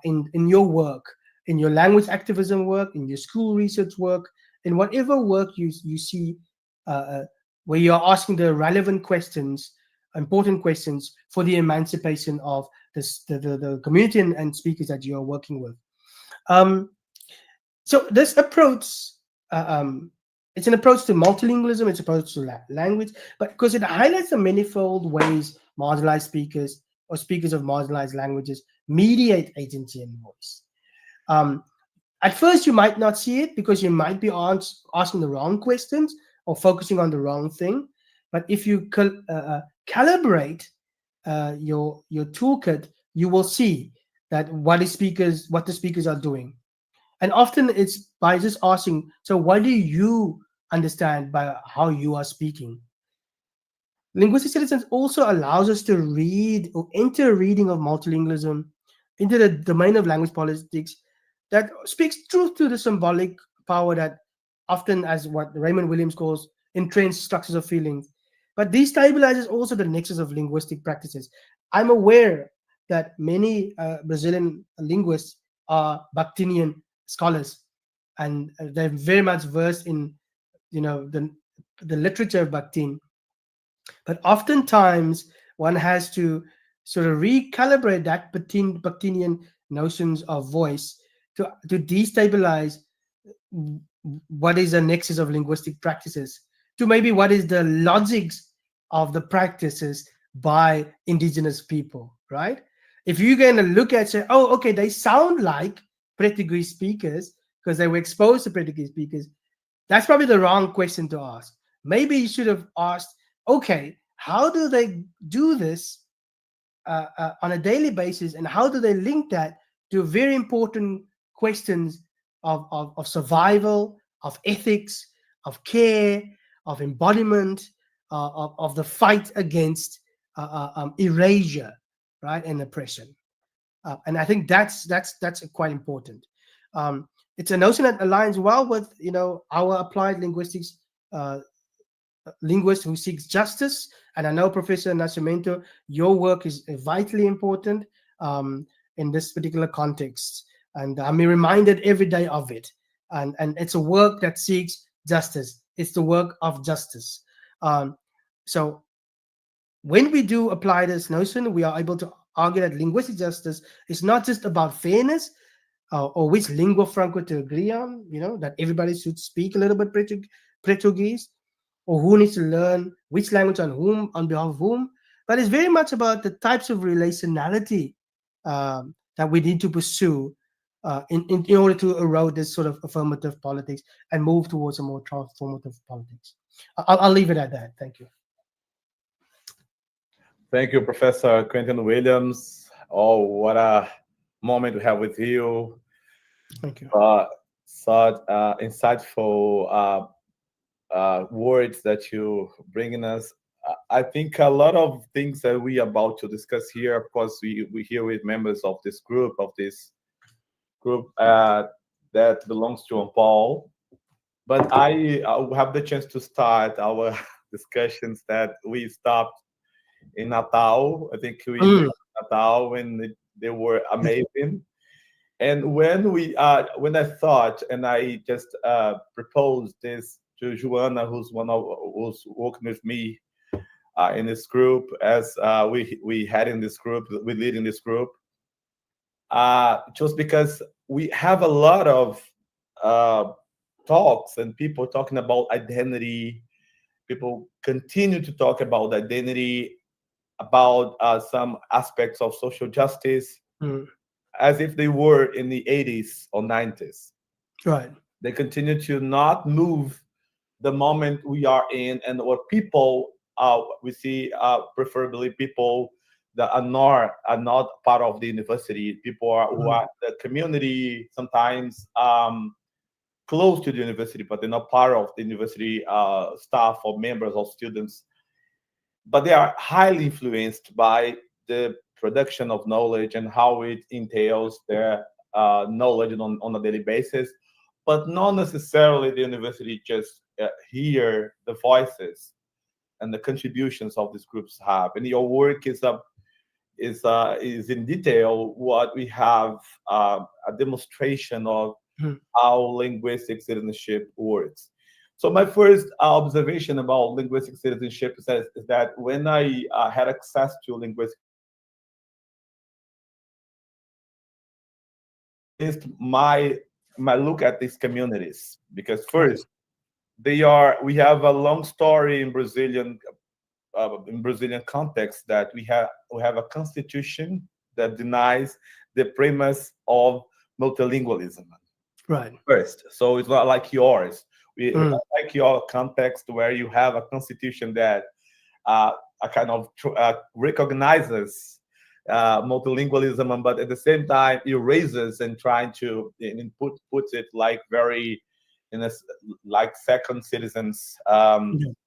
in your work, in your language activism work, in your school research work, in whatever work you see where you're asking the relevant questions, important questions for the emancipation of the community and speakers that you are working with. So this approach, it's an approach to multilingualism, it's an approach to language, but because it highlights the manifold ways marginalized speakers or speakers of marginalized languages mediate agency and voice. At first, you might not see it because you might be asking the wrong questions or focusing on the wrong thing. But if you calibrate your toolkit, you will see that what the speakers are doing. And often it's by just asking, so what do you understand by how you are speaking? Linguistic citizens also allows us to read or enter a reading of multilingualism into the domain of language politics that speaks truth to the symbolic power that often, as what Raymond Williams calls, entrenched structures of feelings. But destabilizes also the nexus of linguistic practices. I'm aware that many Brazilian linguists are Bakhtinian scholars, and they're very much versed in, the literature of Bakhtin. But oftentimes one has to sort of recalibrate that Bakhtinian notions of voice to destabilize what is the nexus of linguistic practices to maybe what is the logics of the practices by indigenous people, right? If you're going to look at, say, oh, okay, they sound like Portuguese speakers because they were exposed to Portuguese speakers, that's probably the wrong question to ask. Maybe you should have asked, okay, how do they do this on a daily basis, and how do they link that to very important questions of survival, of ethics, of care, of embodiment, of the fight against erasure, right, and oppression. And I think that's quite important. It's a notion that aligns well with our applied linguistics linguist who seeks justice. And I know, Professor Nascimento, your work is vitally important in this particular context. And I'm reminded every day of it. And it's a work that seeks justice. It's the work of justice. So when we do apply this notion, we are able to argue that linguistic justice is not just about fairness or which lingua franca to agree on, that everybody should speak a little bit Portuguese, or who needs to learn which language on behalf of whom, but it's very much about the types of relationality that we need to pursue in order to erode this sort of affirmative politics and move towards a more transformative politics. I'll leave it at that. Thank you. Thank you, Professor Quentin Williams. Oh, what a moment we have with you. Thank you. Such insightful words that you bring in us. I think a lot of things that we are about to discuss here, of course, we here with members of this group, that belongs to Paul. But I have the chance to start our discussions that we stopped in Natal. I think we met in Natal when they were amazing. And when I thought and I just proposed this to Joanna, who's working with me in this group, as we had in this group, we lead in this group, just because we have a lot of talks and people talking about identity. People continue to talk about identity, about some aspects of social justice, as if they were in the 80s or 90s. Right. They continue to not move the moment we are in, and what people we see, preferably people that are not part of the university, people who are the community, sometimes close to the university, but they're not part of the university staff or members or students. But they are highly influenced by the production of knowledge and how it entails their knowledge on a daily basis, but not necessarily the university just hear the voices and the contributions of these groups have. And your work is in detail what we have a demonstration of how linguistic citizenship works. So my first observation about linguistic citizenship is that when I had access to linguistic, my look at these communities, because first we have a long story in Brazilian context that we have a constitution that denies the premise of multilingualism. Right. First, so it's not like yours. We not like your context where you have a constitution that a kind of recognizes multilingualism, but at the same time erases and trying to puts it like very like second citizens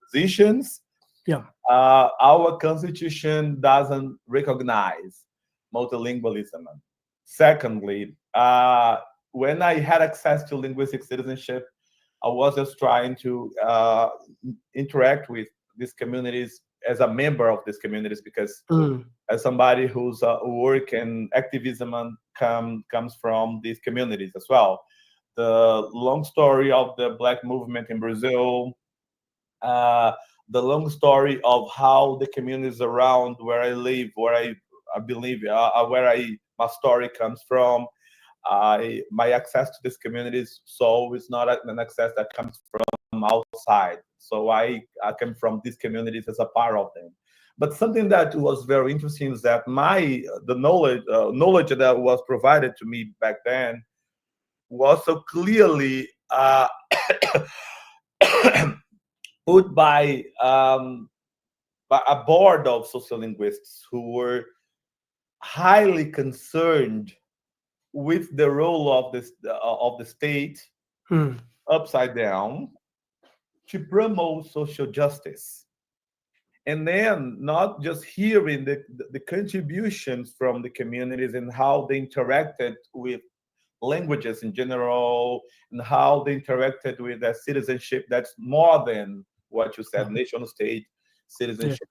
positions. Yeah. Our constitution doesn't recognize multilingualism. Secondly, when I had access to linguistic citizenship, I was just trying to interact with these communities as a member of these communities, because as somebody whose work and activism comes from these communities as well. The long story of the Black movement in Brazil, the long story of how the communities around where I live, where I believe, my story comes from, my access to these communities, so it's not an access that comes from outside. So I come from these communities as a part of them. But something that was very interesting is that the knowledge that was provided to me back then was so clearly put by a board of sociolinguists who were highly concerned with the role of the state upside down to promote social justice. And then not just hearing the contributions from the communities and how they interacted with languages in general, and how they interacted with their citizenship that's more than what you said, nation state citizenship. Yeah.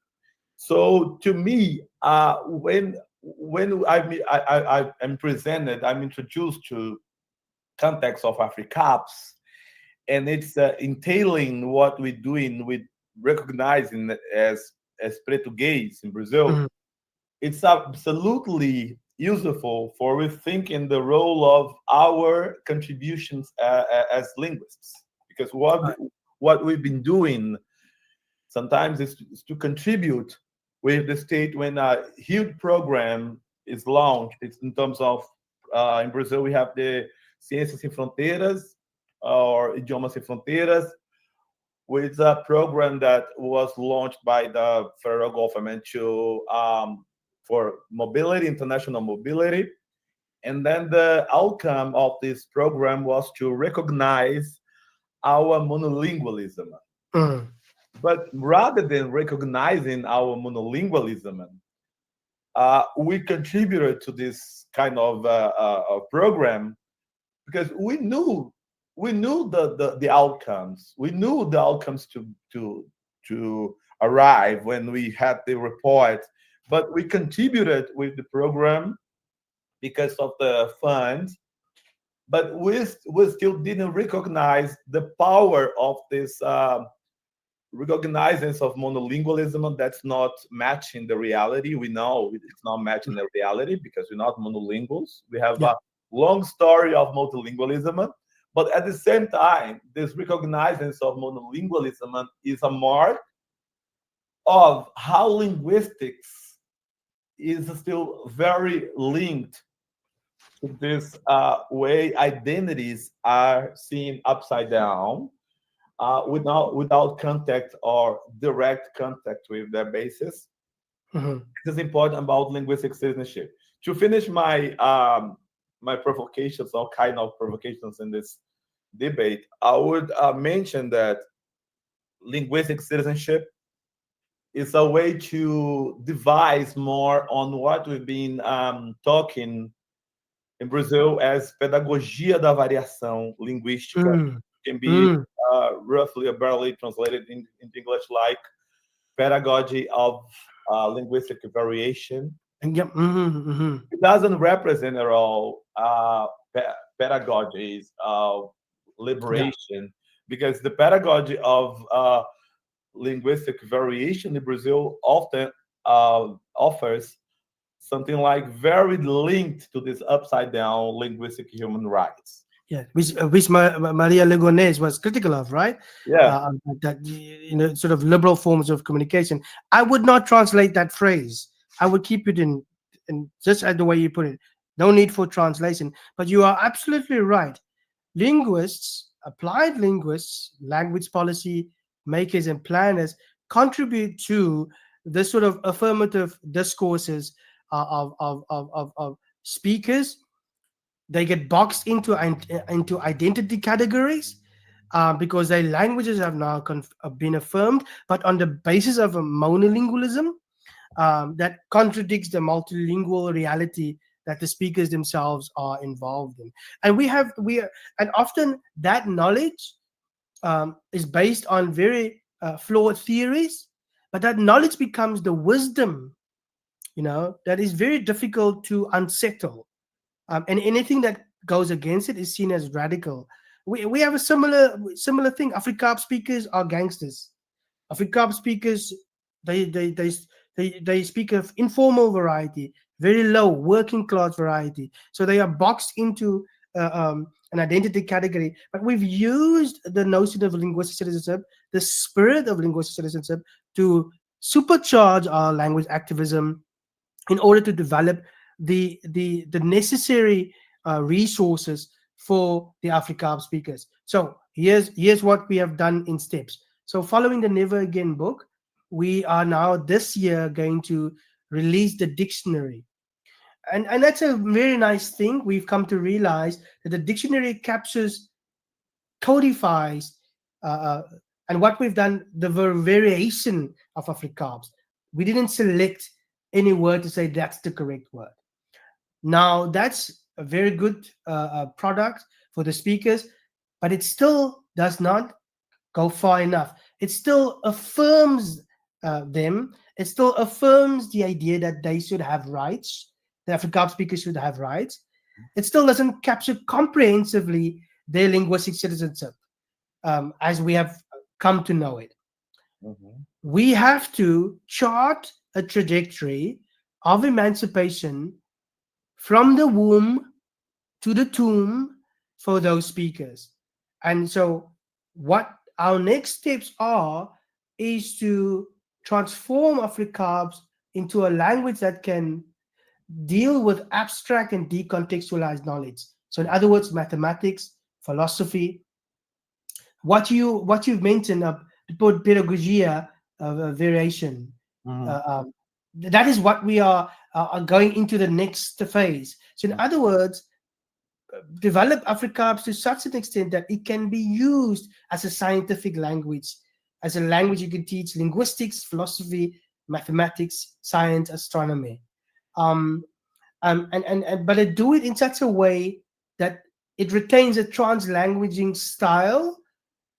So to me, when I'm presented, I'm introduced to context of AfriCaps, and it's entailing what we're doing with recognizing as português in Brazil, Mhm. it's absolutely useful for rethinking the role of our contributions as linguists. Because Right. what we've been doing sometimes is to contribute with the state when a huge program is launched. It's in terms of in Brazil we have the Ciências Sem Fronteiras or Idiomas Sem Fronteiras, which is a program that was launched by the federal government to for mobility, international mobility. And then the outcome of this program was to recognize our monolingualism. Mhm. But rather than recognizing our monolingualism, we contributed to this kind of program because we knew the outcomes. We knew the outcomes to arrive when we had the report, but we contributed with the program because of the funds. But we still didn't recognize the power of this recognizance of monolingualism that's not matching the reality. We know it's not matching the reality because we're not monolinguals. We have Yeah. a long story of multilingualism, but at the same time, this recognizance of monolingualism is a mark of how linguistics is still very linked to this way identities are seen upside down without contact or direct contact with their basis. Mhm. It is important about linguistic citizenship. To finish my provocations, all kind of provocations in this debate, I would mention that linguistic citizenship is a way to devise more on what we've been talking in Brazil as pedagogia da variação linguística. Mm. Can be Mm. roughly or barely translated into English like pedagogy of linguistic variation. And yeah. Mhm. Mhm. It doesn't represent at all pedagogies of Yeah. liberation because the pedagogy of linguistic variation in Brazil often offers something like very linked to this upside down linguistic human rights. Yeah, which Maria Legonés was critical of, right? Yeah, That sort of liberal forms of communication. I would not translate that phrase. I would keep it in just as the way you put it. No need for translation. But you are absolutely right. Linguists, applied linguists, language policy makers, and planners contribute to the sort of affirmative discourses of speakers. They get boxed into identity categories because their languages have now been affirmed, but on the basis of a monolingualism that contradicts the multilingual reality that the speakers themselves are involved in. And and often that knowledge is based on very flawed theories, but that knowledge becomes the wisdom, that is very difficult to unsettle, and anything that goes against it is seen as radical. We have a similar thing. Afrikaans speakers are gangsters. Afrikaans speakers, they speak of informal variety, very low working class variety. So they are boxed into an identity category. But we've used the notion of linguistic citizenship, the spirit of linguistic citizenship, to supercharge our language activism in order to develop the necessary resources for the Afrikaans speakers. So here's what we have done in steps. So following the Neva Again book, we are now this year going to release the dictionary. And that's a very nice thing. We've come to realize that the dictionary captures, codifies, uh, and what we've done, the variation of Afrikaans. We didn't select any word to say that's the correct word. Now, that's a very good product for the speakers, but it still does not go far enough. It still affirms them. It still affirms the idea that they should have rights. The Afrikaans speakers should have rights. It still doesn't capture comprehensively their linguistic citizenship as we have come to know it. We have to chart a trajectory of emancipation from the womb to the tomb for those speakers. And so what our next steps are is to transform Afrikaans into a language that can deal with abstract and decontextualized knowledge. So in other words, mathematics, philosophy, what you've mentioned of pedagogia variation. That is what we are going into the next phase. So in other words, develop Afrikaans to such an extent that it can be used as a scientific language, as a language you can teach linguistics, philosophy, mathematics, science, astronomy. But do it in such a way that it retains a trans-languaging style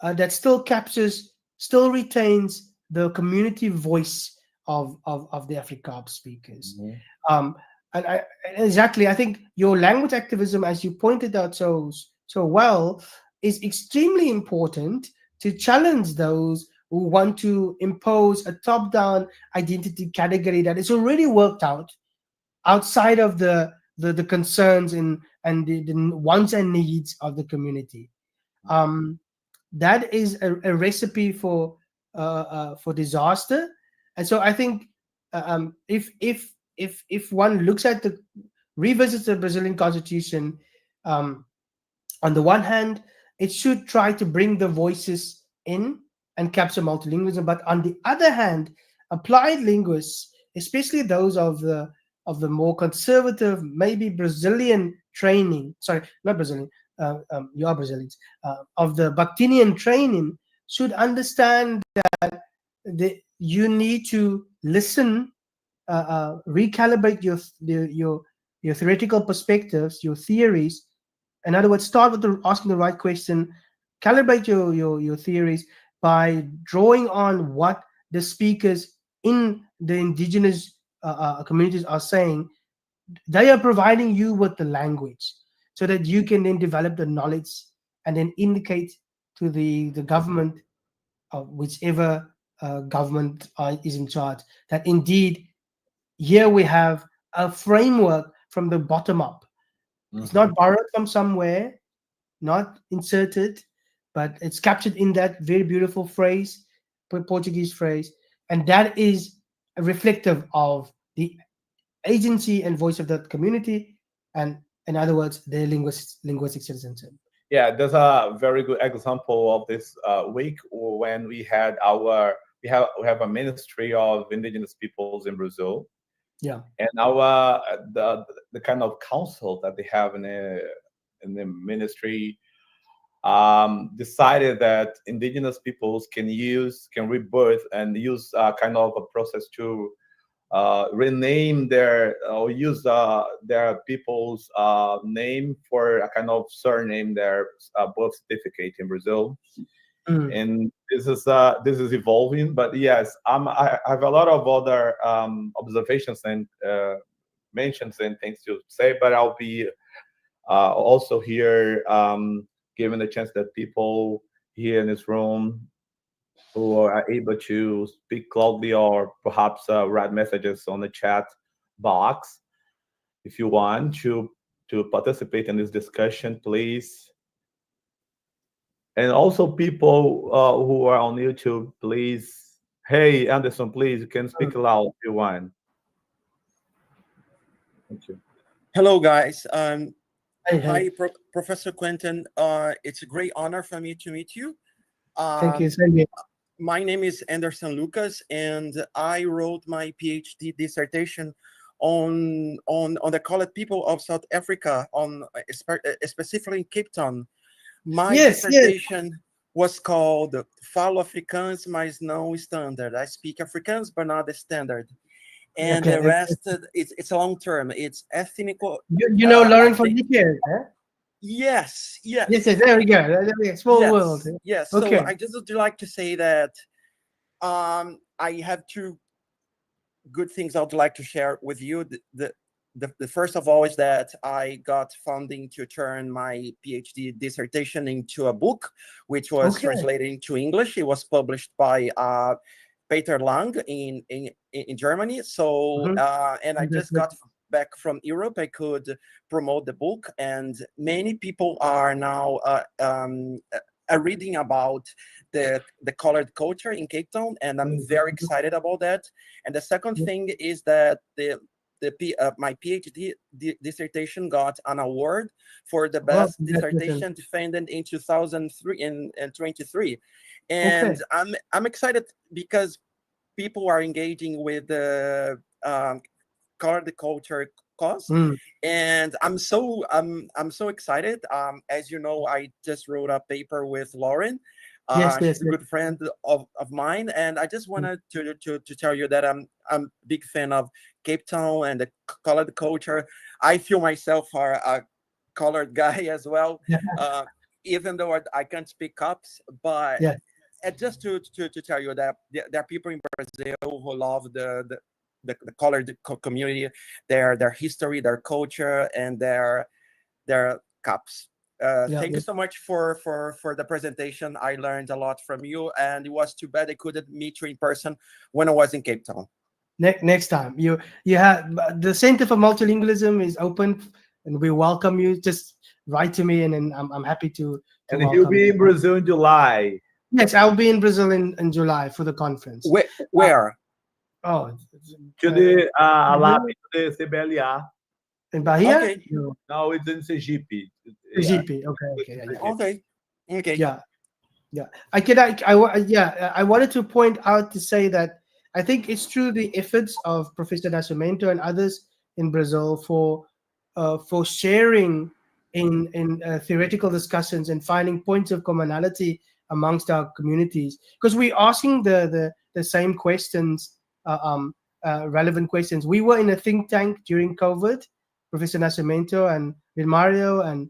that still retains the community voice of the Afrikaans speakers. Exactly, I think your language activism, as you pointed out so well, is extremely important to challenge those who want to impose a top-down identity category that is already worked out outside of the concerns and the wants and needs of the community. That is a recipe for disaster. And so I think if one looks at revisits the Brazilian constitution, on the one hand, it should try to bring the voices in and capture multilingualism, but on the other hand, applied linguists, especially those of the more conservative, maybe Brazilian training, sorry, not Brazilian, you are Brazilians, of the Bakhtinian training, should understand that you need to listen, recalibrate your theoretical perspectives, your theories. In other words, start with asking the right question, calibrate your theories by drawing on what the speakers in the indigenous communities are saying. They are providing you with the language so that you can then develop the knowledge and then indicate to the government, whichever government is in charge, that indeed here we have a framework from the bottom up. It's not borrowed from somewhere, not inserted, but it's captured in that very beautiful phrase, Portuguese phrase, and that is reflective of the agency and voice of that community, and in other words, their linguistic citizenship. Yeah, there's a very good example of this week when we have a Ministry of Indigenous Peoples in Brazil. Yeah, and our the kind of council that they have in the ministry decided that indigenous peoples can rebirth and use kind of a process to rename their or use their people's name for a kind of surname, their birth certificate in Brazil. And this is evolving, but yes, I have a lot of other observations and mentions and things to say, but I'll be also here given the chance that people here in this room who are able to speak loudly or perhaps write messages on the chat box. If you want to participate in this discussion, please. And also people who are on YouTube, please. Hey, Anderson, please, you can speak loud if you want. Thank you. Hello, guys. Hey. Hi, Professor Quentin. It's a great honor for me to meet you. Thank you. Same here. My name is Anderson Lucas, and I wrote my PhD dissertation on the colored people of South Africa, specifically in Cape Town. My dissertation was called Falo Afrikaans, mas não standard. I speak Afrikaans, but not the standard. And the rest, it's a long term. It's ethnical. You know Lauren from UK, huh? Yes. Yes, there we go. Small world. Yes. Okay. So I just would like to say that I have two good things I would like to share with you. the first of all is that I got funding to turn my PhD dissertation into a book, which was translated into English. It was published by Peter Lang in Germany. So, and I just got back from Europe. I could promote the book, and many people are now reading about the colored culture in Cape Town, and I'm very excited about that. And the second thing is that my PhD dissertation got an award for the best dissertation defended in 2003 and 23. And I'm excited because people are engaging with the colored culture cause, and I'm so excited. As you know, I just wrote a paper with Lauren. She's a good friend of mine, and I just wanted to tell you that I'm a big fan of Cape Town and the colored culture. I feel myself a colored guy as well, even though I can't speak COPs, but just to tell you that there are people in Brazil who love the colored community, their history, their culture, and their COPs. Thank you so much for the presentation. I learned a lot from you, and it was too bad I couldn't meet you in person when I was in Cape Town. Next time, you have the Center for Multilingualism is open, and we welcome you. Just write to me, and then I'm happy to and he'll be in Brazil in July. Yes, I'll be in Brazil in July for the conference. Where? To the lab to the CBLA. In Bahia? Okay. No, it's in Sergipe. Sergipe. Okay. Yeah. I wanted to point out to say that I think it's through the efforts of Professor Nascimento and others in Brazil for sharing in theoretical discussions and finding points of commonality amongst our communities, because we're asking the same questions, relevant questions. We were in a think tank during COVID, Professor Nascimento and Mario and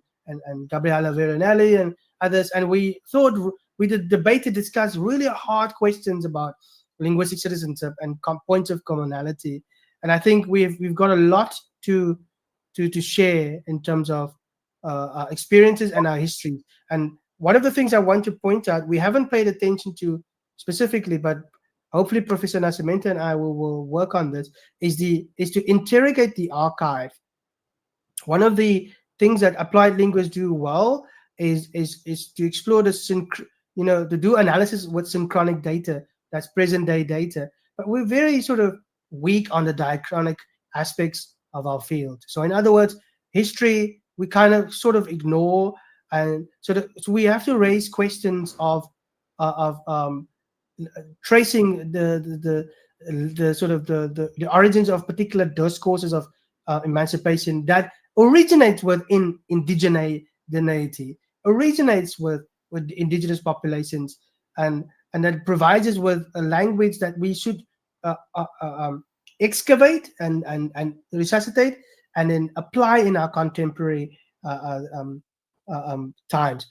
Gabriela Veronelli and others, and we thought we did debate and discuss really hard questions about linguistic citizenship and points of commonality. And I think we've got a lot to share in terms of our experiences and our history. And one of the things I want to point out, we haven't paid attention to specifically, but hopefully Professor Nascimento and I will work on this, is to interrogate the archive. One of the things that applied linguists do well is to explore to do analysis with synchronic data, that's present day data. But we're very sort of weak on the diachronic aspects of our field. So in other words, history, we kind of sort of ignore, and so we have to raise questions of tracing the sort of the origins of particular discourses of emancipation that originates within indigeneity, originates with indigenous populations, and that provides us with a language that we should excavate and resuscitate and then apply in our contemporary times.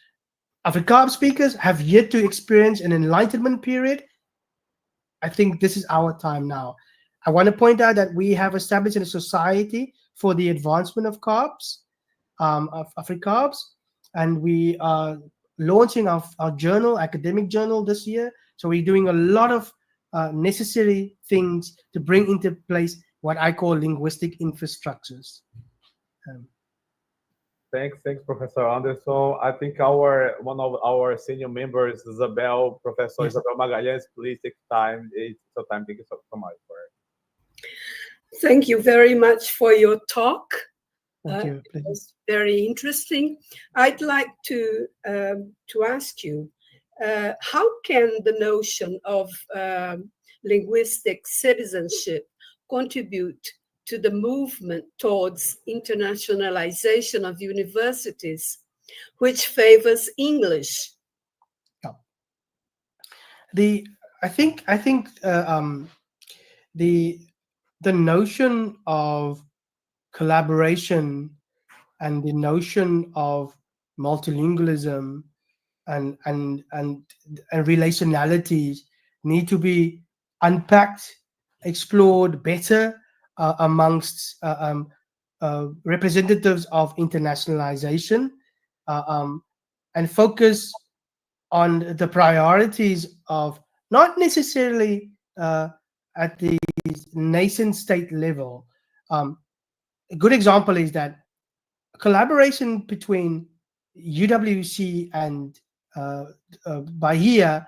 Afrikaans speakers have yet to experience an enlightenment period. I think this is our time now. I want to point out that we have established a society for the advancement of COPs, of Afrikaans, and we are launching our academic journal this year. So we're doing a lot of necessary things to bring into place what I call linguistic infrastructures. Thanks, Professor Anderson. I think one of our senior members, Professor Isabel Magalhães, please take time. It's your time. Thank you so much for it. Thank you very much for your talk. Thank you. It was very interesting. I'd like to ask you, how can the notion of linguistic citizenship contribute to the movement towards internationalization of universities, which favors English? I think the notion of collaboration and the notion of multilingualism and relationalities need to be unpacked, explored better amongst representatives of internationalization, and focus on the priorities of not necessarily at the nation state level. A good example is that collaboration between UWC and Bahia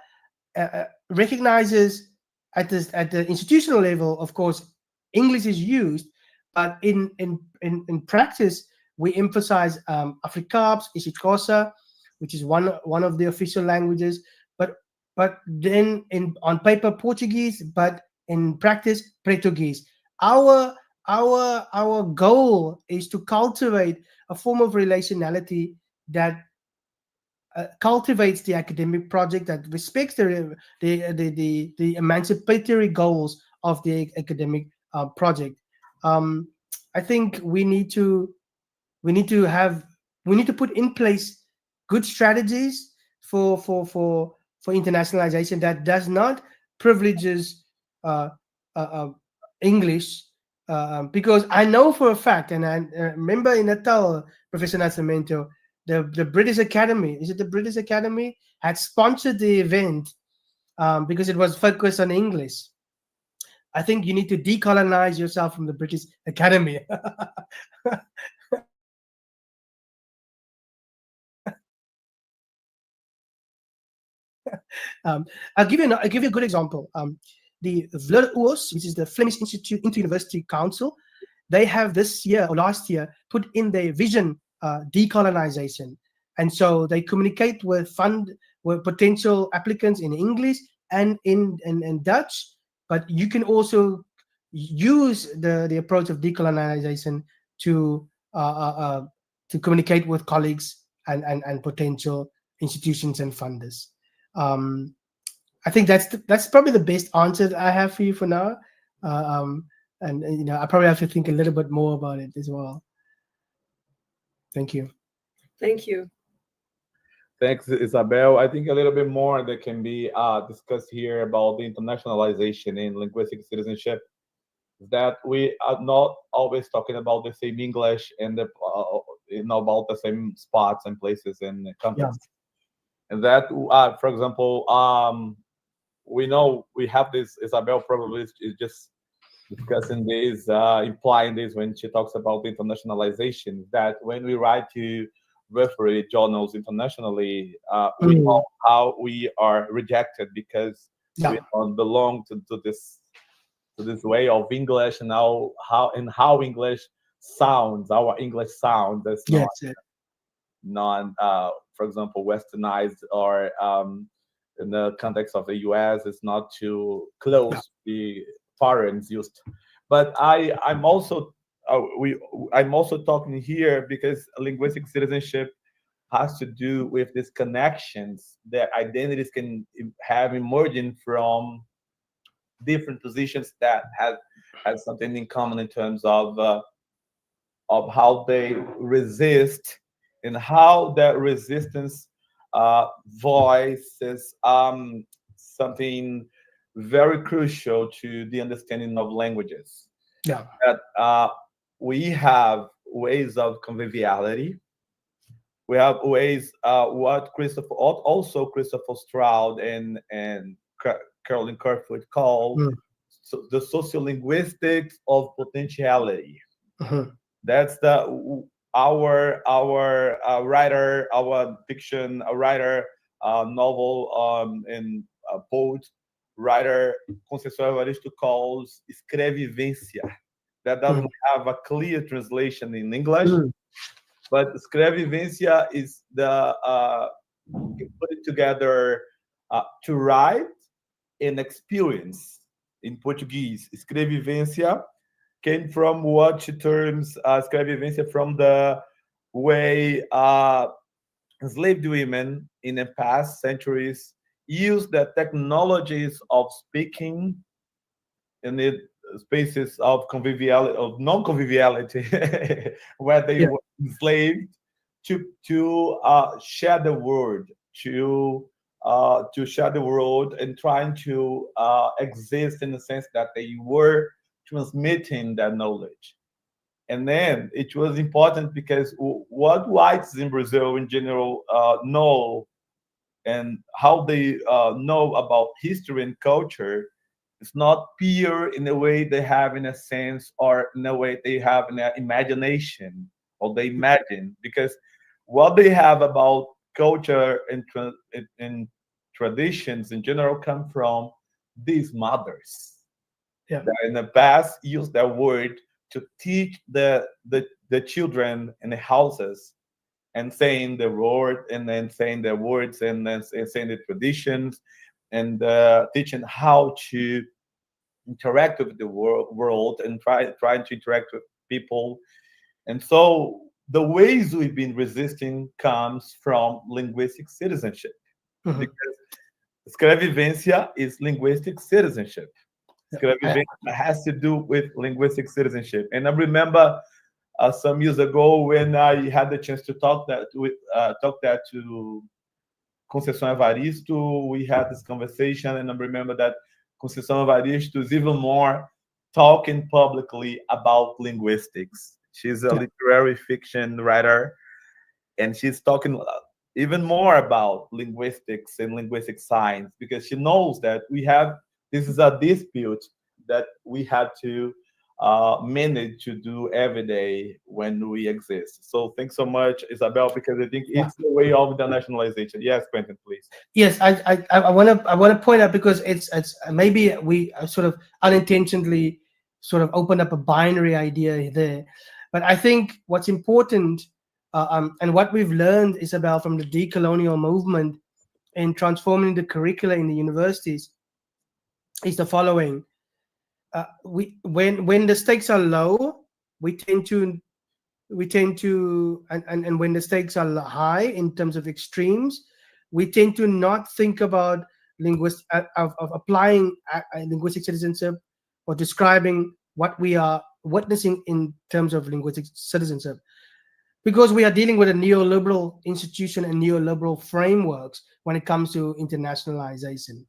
recognizes at the institutional level, of course, English is used, but in practice, we emphasize Afrikaans, isiXhosa, which is one of the official languages, but then on paper Portuguese, but in practice Portuguese. Our goal is to cultivate a form of relationality that cultivates the academic project, that respects the emancipatory goals of the academic project. I think we need to put in place good strategies for internationalization that does not privileges English, because I know for a fact, and I remember in Natal, Professor Nascimento, the British Academy, is it the British Academy, had sponsored the event because it was focused on English. I think you need to decolonize yourself from the British Academy. I'll give you a good example. The VLUOS, which is the Flemish Institute Inter-University Council, they have this year or last year put in their vision decolonization, and so they communicate with potential applicants in English and in Dutch, but you can also use the approach of decolonization to communicate with colleagues and potential institutions and funders. I think that's probably the best answer that I have for you for now. And I probably have to think a little bit more about it as well. Thank you. Thank you. Thanks, Isabel. I think a little bit more that can be discussed here about the internationalization in linguistic citizenship, that we are not always talking about the same English and about the same spots and places and countries. Yeah. And that, for example, we know we have this, Isabel probably is just discussing this, implying this when she talks about internationalization, that when we write to referee journals internationally, we know how we are rejected because we don't belong to this way of English, and how English sounds, our English sound is not for example, westernized, or in the context of the US, it's not too close to the foreign's used. But I'm also talking here because linguistic citizenship has to do with these connections that identities can have emerging from different positions that have something in common in terms of how they resist, and how that resistance voices something very crucial to the understanding of languages. Yeah. That we have ways of conviviality. We have ways what Christopher Stroud and Carolyn Kerfoot call the sociolinguistics of potentiality. That's our writer, our fiction writer, novel and poet writer Conceição Evaristo calls escrevivência. That doesn't have a clear translation in English, but escrevivência is you put it together to write and experience in Portuguese. Escrevivência came from what she terms escrevivência, from the way enslaved women in the past centuries used the technologies of speaking in the spaces of conviviality, of non-conviviality, where they were enslaved, to share the word, to share the world, and trying to exist in the sense that they were transmitting that knowledge. And then it was important because what whites in Brazil in general know, and how they know about history and culture, it's not pure in the way they have in a sense, or in a way they have in their imagination, or they imagine, because what they have about culture and, and traditions in general come from these mothers Yeah. that in the past used their word to teach the children in the houses, and saying the word, and then saying the words, and then saying the traditions, and teaching how to interact with the world, and trying to interact with people. And so the ways we've been resisting comes from linguistic citizenship, Mhm. because escrevivência is linguistic citizenship. Escrevivência has to do with linguistic citizenship. And I remember some years ago when I had the chance to talk that to Conceição Evaristo. We had this conversation, and I remember that Conceição Evaristo is even more talking publicly about linguistics. She's a literary fiction writer, and she's talking even more about linguistics and linguistic science, because she knows that this is a dispute that we have to manage to do every day when we exist. So thanks so much, Isabel, because I think it's the way of internationalization. Yes, Quentin, please. Yes, I want to point out, because it's maybe we sort of unintentionally sort of open up a binary idea there, but I think what's important and what we've learned, Isabel, from the decolonial movement in transforming the curricula in the universities is the following. When the stakes are low, we tend to and when the stakes are high in terms of extremes, we tend to not think about of applying linguistic citizenship, or describing what we are witnessing in terms of linguistic citizenship, because we are dealing with a neoliberal institution and neoliberal frameworks when it comes to internationalization.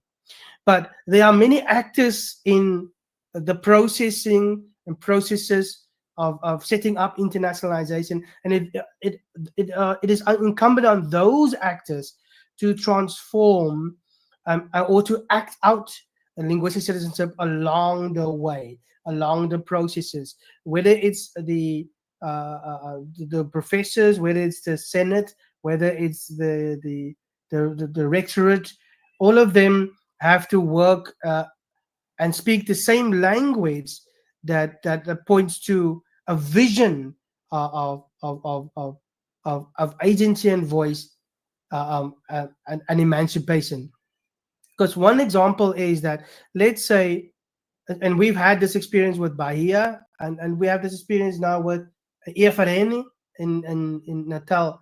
But there are many actors in the processing and processes of setting up internationalization, and it is incumbent on those actors to transform or to act out linguistic citizenship along the way, along the processes, whether it's the professors, whether it's the Senate, whether it's the rectorate. All of them have to work and speak the same language that points to a vision of agency and voice and emancipation. Because one example is that, let's say, and we've had this experience with Bahia, and we have this experience now with EFRN in Natal,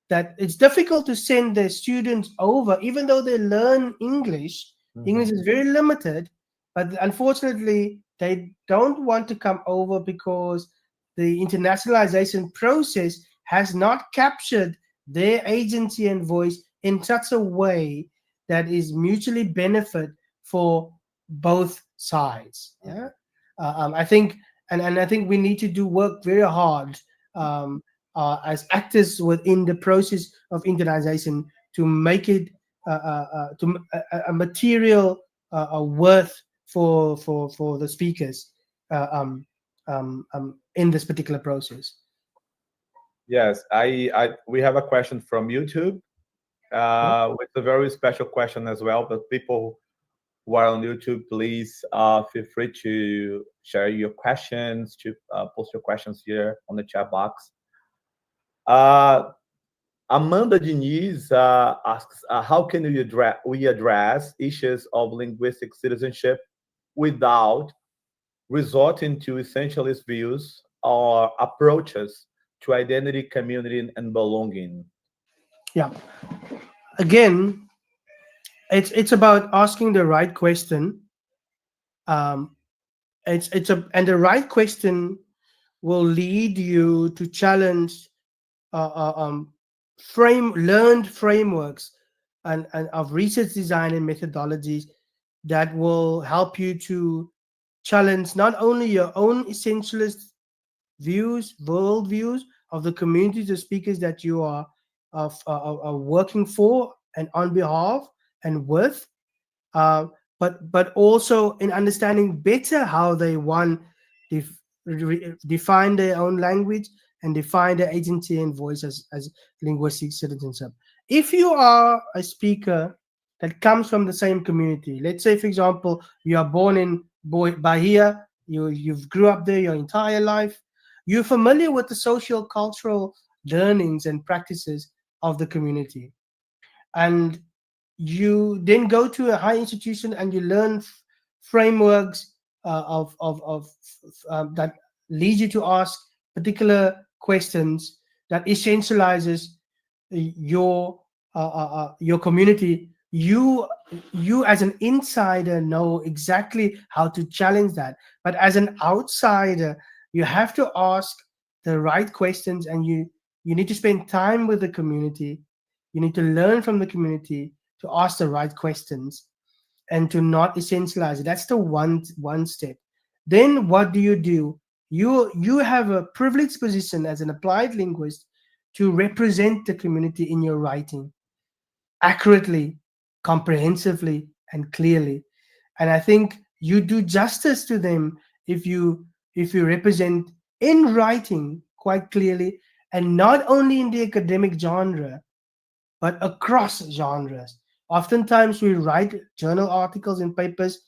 that it's difficult to send their students over, even though they learn English. Mhm. English is very limited, but unfortunately, they don't want to come over because the internationalization process has not captured their agency and voice in such a way that is mutually benefit for both sides. Yeah, I think, and I think we need to do work very hard as actors within the process of internationalization to make it a material worth for the speakers in this particular process. Yes, we have a question from YouTube. With a very special question as well. But people who are on YouTube, please feel free to share your questions, to post your questions here on the chat box. Amanda Diniz asks, how can we address issues of linguistic citizenship without resorting to essentialist views or approaches to identity, community, and belonging? Yeah. Again, it's about asking the right question. And the right question will lead you to challenge learned frameworks and of research design and methodologies that will help you to challenge not only your own essentialist views, world views of the communities of speakers that you are working for and on behalf and with, but also in understanding better how they define their own language and define their agency and voice as linguistic citizenship. If you are a speaker that comes from the same community, let's say, for example, you are born in Bahia, you've grew up there your entire life, you're familiar with the social cultural learnings and practices of the community, and you then go to a high institution and you learn frameworks that lead you to ask particular questions that essentializes your community. You as an insider know exactly how to challenge that, but as an outsider you have to ask the right questions, and you need to spend time with the community. You need to learn from the community to ask the right questions and to not essentialize it. That's the one step. Then what do? You have a privileged position as an applied linguist to represent the community in your writing accurately, comprehensively, and clearly. And I think you do justice to them if you represent in writing quite clearly, and not only in the academic genre but across genres. Oftentimes we write journal articles and papers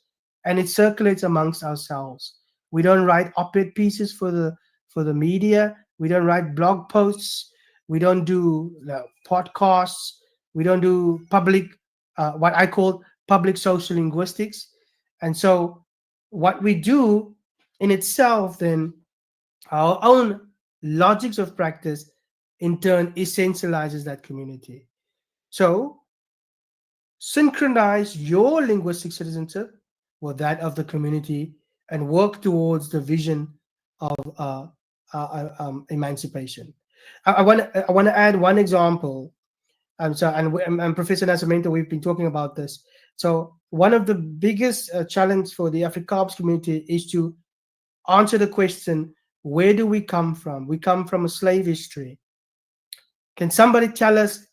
and it circulates amongst ourselves. We don't write op-ed pieces for the media. We don't write blog posts. We don't do podcasts. We don't do public, what I call public social linguistics. And so what we do in itself, then our own logics of practice in turn essentializes that community. So synchronize your linguistic citizenship with that of the community and work towards the vision of emancipation. I want to add one example. And Professor Nascimento, we've been talking about this. So one of the biggest challenge for the Afrikaans community is to answer the question, where do we come from? We come from a slave history. Can somebody tell us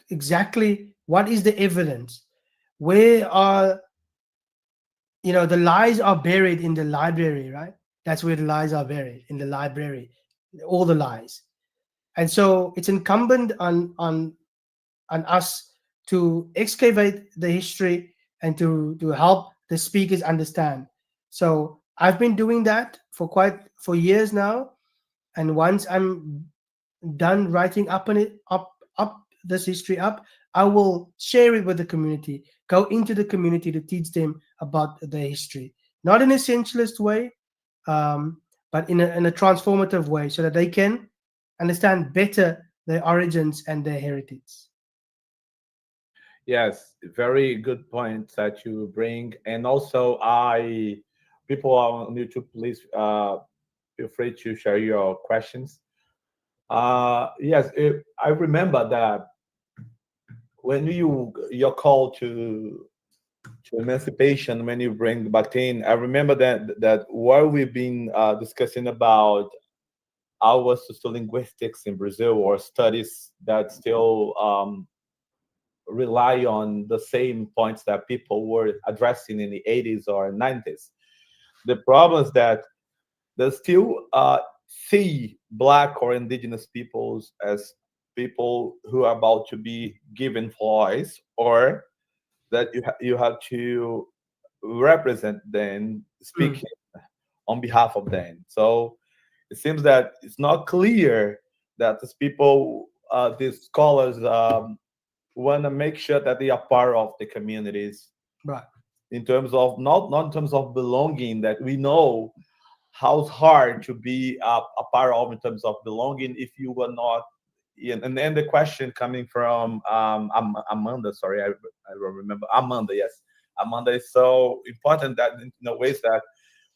exactly what is the evidence? Where are, the lies are buried in the library, right? That's where the lies are buried, in the library, all the lies. And so it's incumbent on us to excavate the history and to help the speakers understand. So I've been doing that for years now, and once I'm done writing up this history up, I will share it with the community, go into the community to teach them about the history, not in an essentialist way, but in a transformative way, so that they can understand better their origins and their heritage. Yes, very good points that you bring. And also, people on YouTube, please feel free to share your questions. Yes, I remember that when your call to emancipation, when you bring back in, I remember that while we've been discussing about our sociolinguistics in Brazil, or studies that still rely on the same points that people were addressing in the 80s or 90s. The problem is that they still see Black or indigenous peoples as people who are about to be given voice, or that you have to represent them, speaking on behalf of them. So it seems that it's not clear that these people, these scholars, want to make sure that they are part of the communities, right? In terms of not in terms of belonging, that we know how hard to be a part of in terms of belonging if you were not. And then the question coming from Amanda, sorry, I remember Amanda. Yes, Amanda is so important that in ways that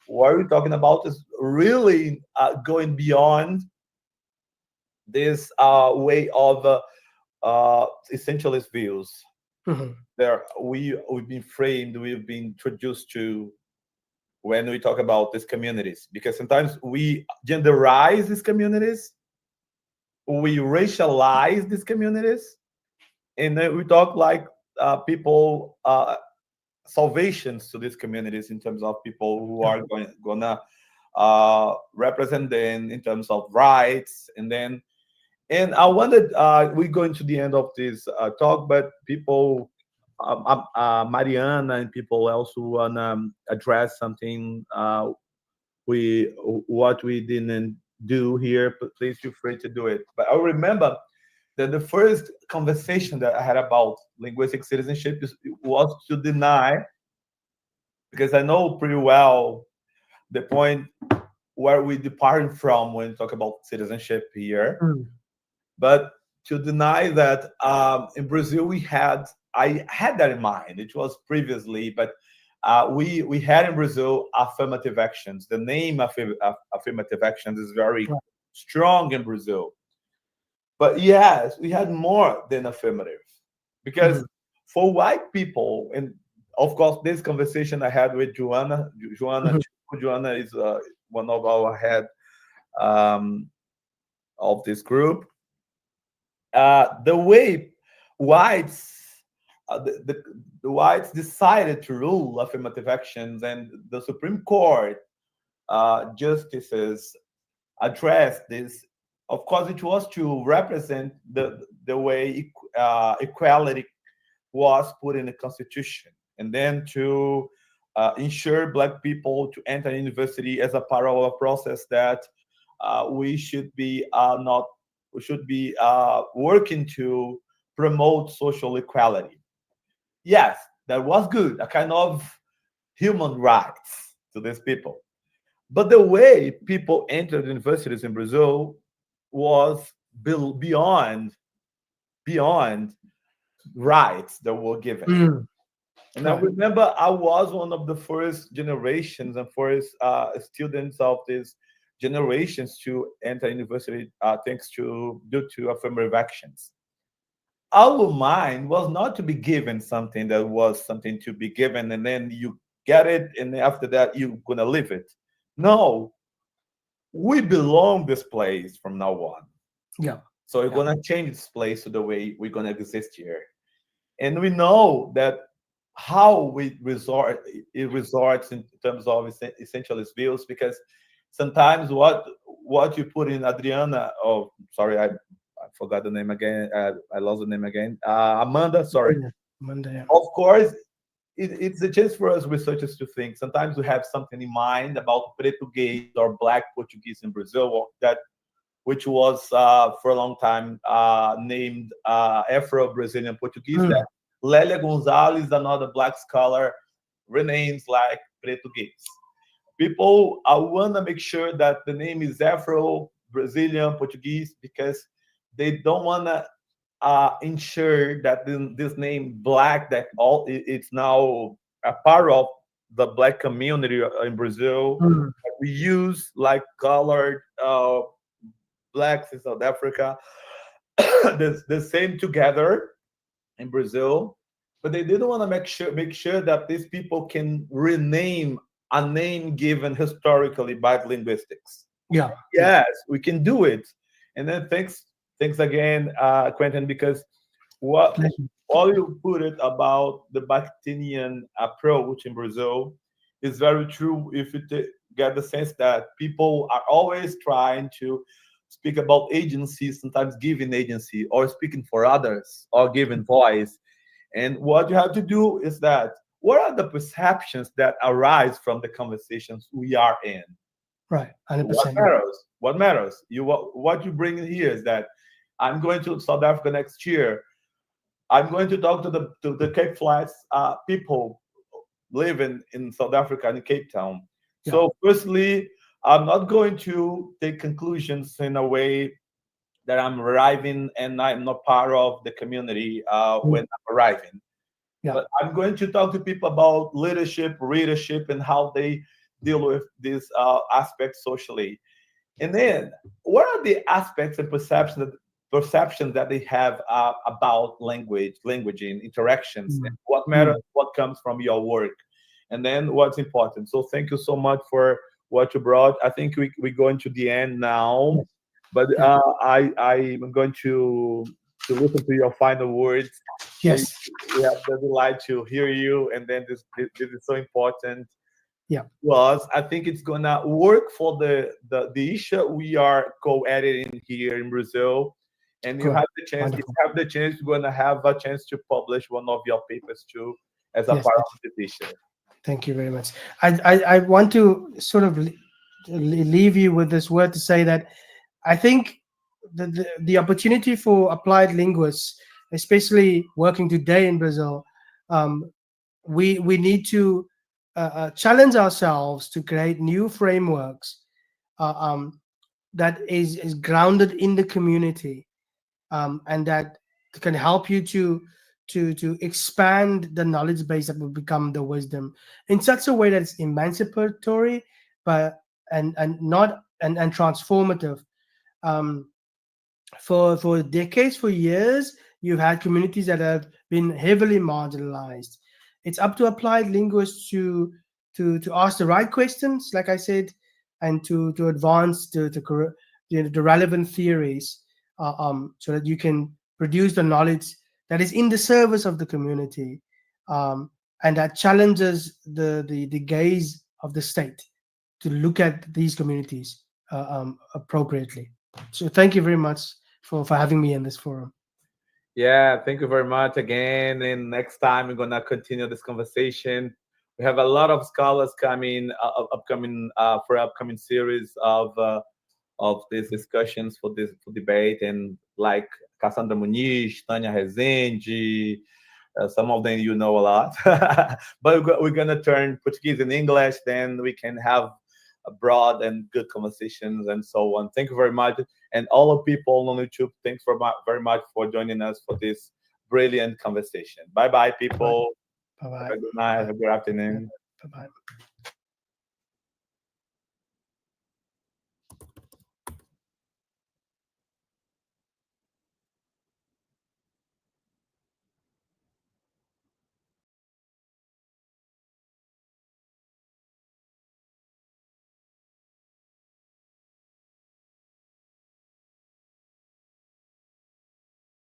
what we're talking about is really going beyond this way of essentialist views. Mm-hmm. We've been framed, we've been introduced to when we talk about these communities, because sometimes we genderize these communities, we racialize these communities, and then we talk like people salvations to these communities in terms of people who are gonna represent them in terms of rights. And I wanted, we go into the end of this talk, but people, Mariana and people else who wanna address something what we didn't do here, please feel free to do it. But I remember that the first conversation that I had about linguistic citizenship was to deny, because I know pretty well the point where we departed from when we talk about citizenship here. But to deny that in Brazil I had that in mind. It was previously, but we had in Brazil affirmative actions. The name affirmative actions is very strong in Brazil. But yes, we had more than affirmative, because for white people, and of course, this conversation I had with Joanna. Joanna is one of our head of this group. The way whites, the whites decided to rule affirmative actions, and the Supreme Court justices addressed this. Of course, it was to represent the way equality was put in the Constitution, and then to ensure Black people to enter university as a part of a process that we should be working to promote social equality. Yes, that was good, a kind of human rights to these people. But the way people entered universities in Brazil was beyond rights that were given. And I remember I was one of the first generations and first students of these generations to enter university thanks to due to affirmative actions. Our mind was not to be given something that was something to be given and then you get it and after that you're gonna live it. No, we belong this place from now on. Yeah. So we're gonna change this place to the way we're gonna exist here. And we know that how we resorts in terms of essentialist views, because sometimes what you put in Adriana, oh sorry, I forgot the name again. I lost the name again. Amanda, sorry. Amanda, yeah. Of course, it's a chance for us researchers to think. Sometimes we have something in mind about Portuguese or Black Portuguese in Brazil, which was for a long time named Afro-Brazilian Portuguese. That Lélia Gonzalez, another Black scholar, renames like Portuguese. People want to make sure that the name is Afro-Brazilian Portuguese because they don't want to ensure that this name Black, that it's now a part of the Black community in Brazil. We use like colored Blacks in South Africa, the same together in Brazil, but they didn't want to make sure that these people can rename a name given historically by linguistics. Yeah. Yes, we can do it. And then thanks again, Quentin, because all you put it about the Bakhtinian approach in Brazil is very true. If you get the sense that people are always trying to speak about agency, sometimes giving agency or speaking for others or giving voice. And what you have to do is that what are the perceptions that arise from the conversations we are in? Right, 100%. What matters? What you bring in here is that I'm going to South Africa next year. I'm going to talk to the Cape Flats people living in South Africa in Cape Town. Yeah. So firstly, I'm not going to take conclusions in a way that I'm arriving and I'm not part of the community when I'm arriving. Yeah. But I'm going to talk to people about leadership, readership, and how they deal with these aspects socially. And then, what are the aspects and perceptions that they have about languaging, interactions, and what matters, what comes from your work? and then what's important. So thank you so much for what you brought. I think we're going to the end now, but I'm going to listen to your final words. Yes. We have the delight to hear you, and then this is so important. Yeah. Was I think it's gonna work for the issue we are co-editing here in Brazil, and you Good. have the chance. Wonderful. You have the chance. You're gonna have a chance to publish one of your papers too as a Yes, part yes. of the issue. Thank you very much. I want to sort of leave you with this word to say that I think the opportunity for applied linguists, especially working today in Brazil, we need to challenge ourselves to create new frameworks that is grounded in the community, and that can help you to expand the knowledge base that will become the wisdom in such a way that it's emancipatory, but and transformative. For decades, for years, you've had communities that have been heavily marginalized. It's up to applied linguists to ask the right questions, like I said, and to advance the relevant theories, so that you can produce the knowledge that is in the service of the community, and that challenges the gaze of the state to look at these communities appropriately. So thank you very much for having me in this forum. Yeah, thank you very much again. And next time we're gonna continue this conversation. We have a lot of scholars coming, upcoming for upcoming series of these discussions for debate, and like Cassandra Muniz, Tânia Rezende, some of them you know a lot. But we're gonna turn Portuguese and English, then we can have a broad and good conversations and so on. Thank you very much. And all of people on YouTube, thanks very much for joining us for this brilliant conversation. Bye-bye, people. Bye-bye. Have a good night. Have a good afternoon. Bye-bye.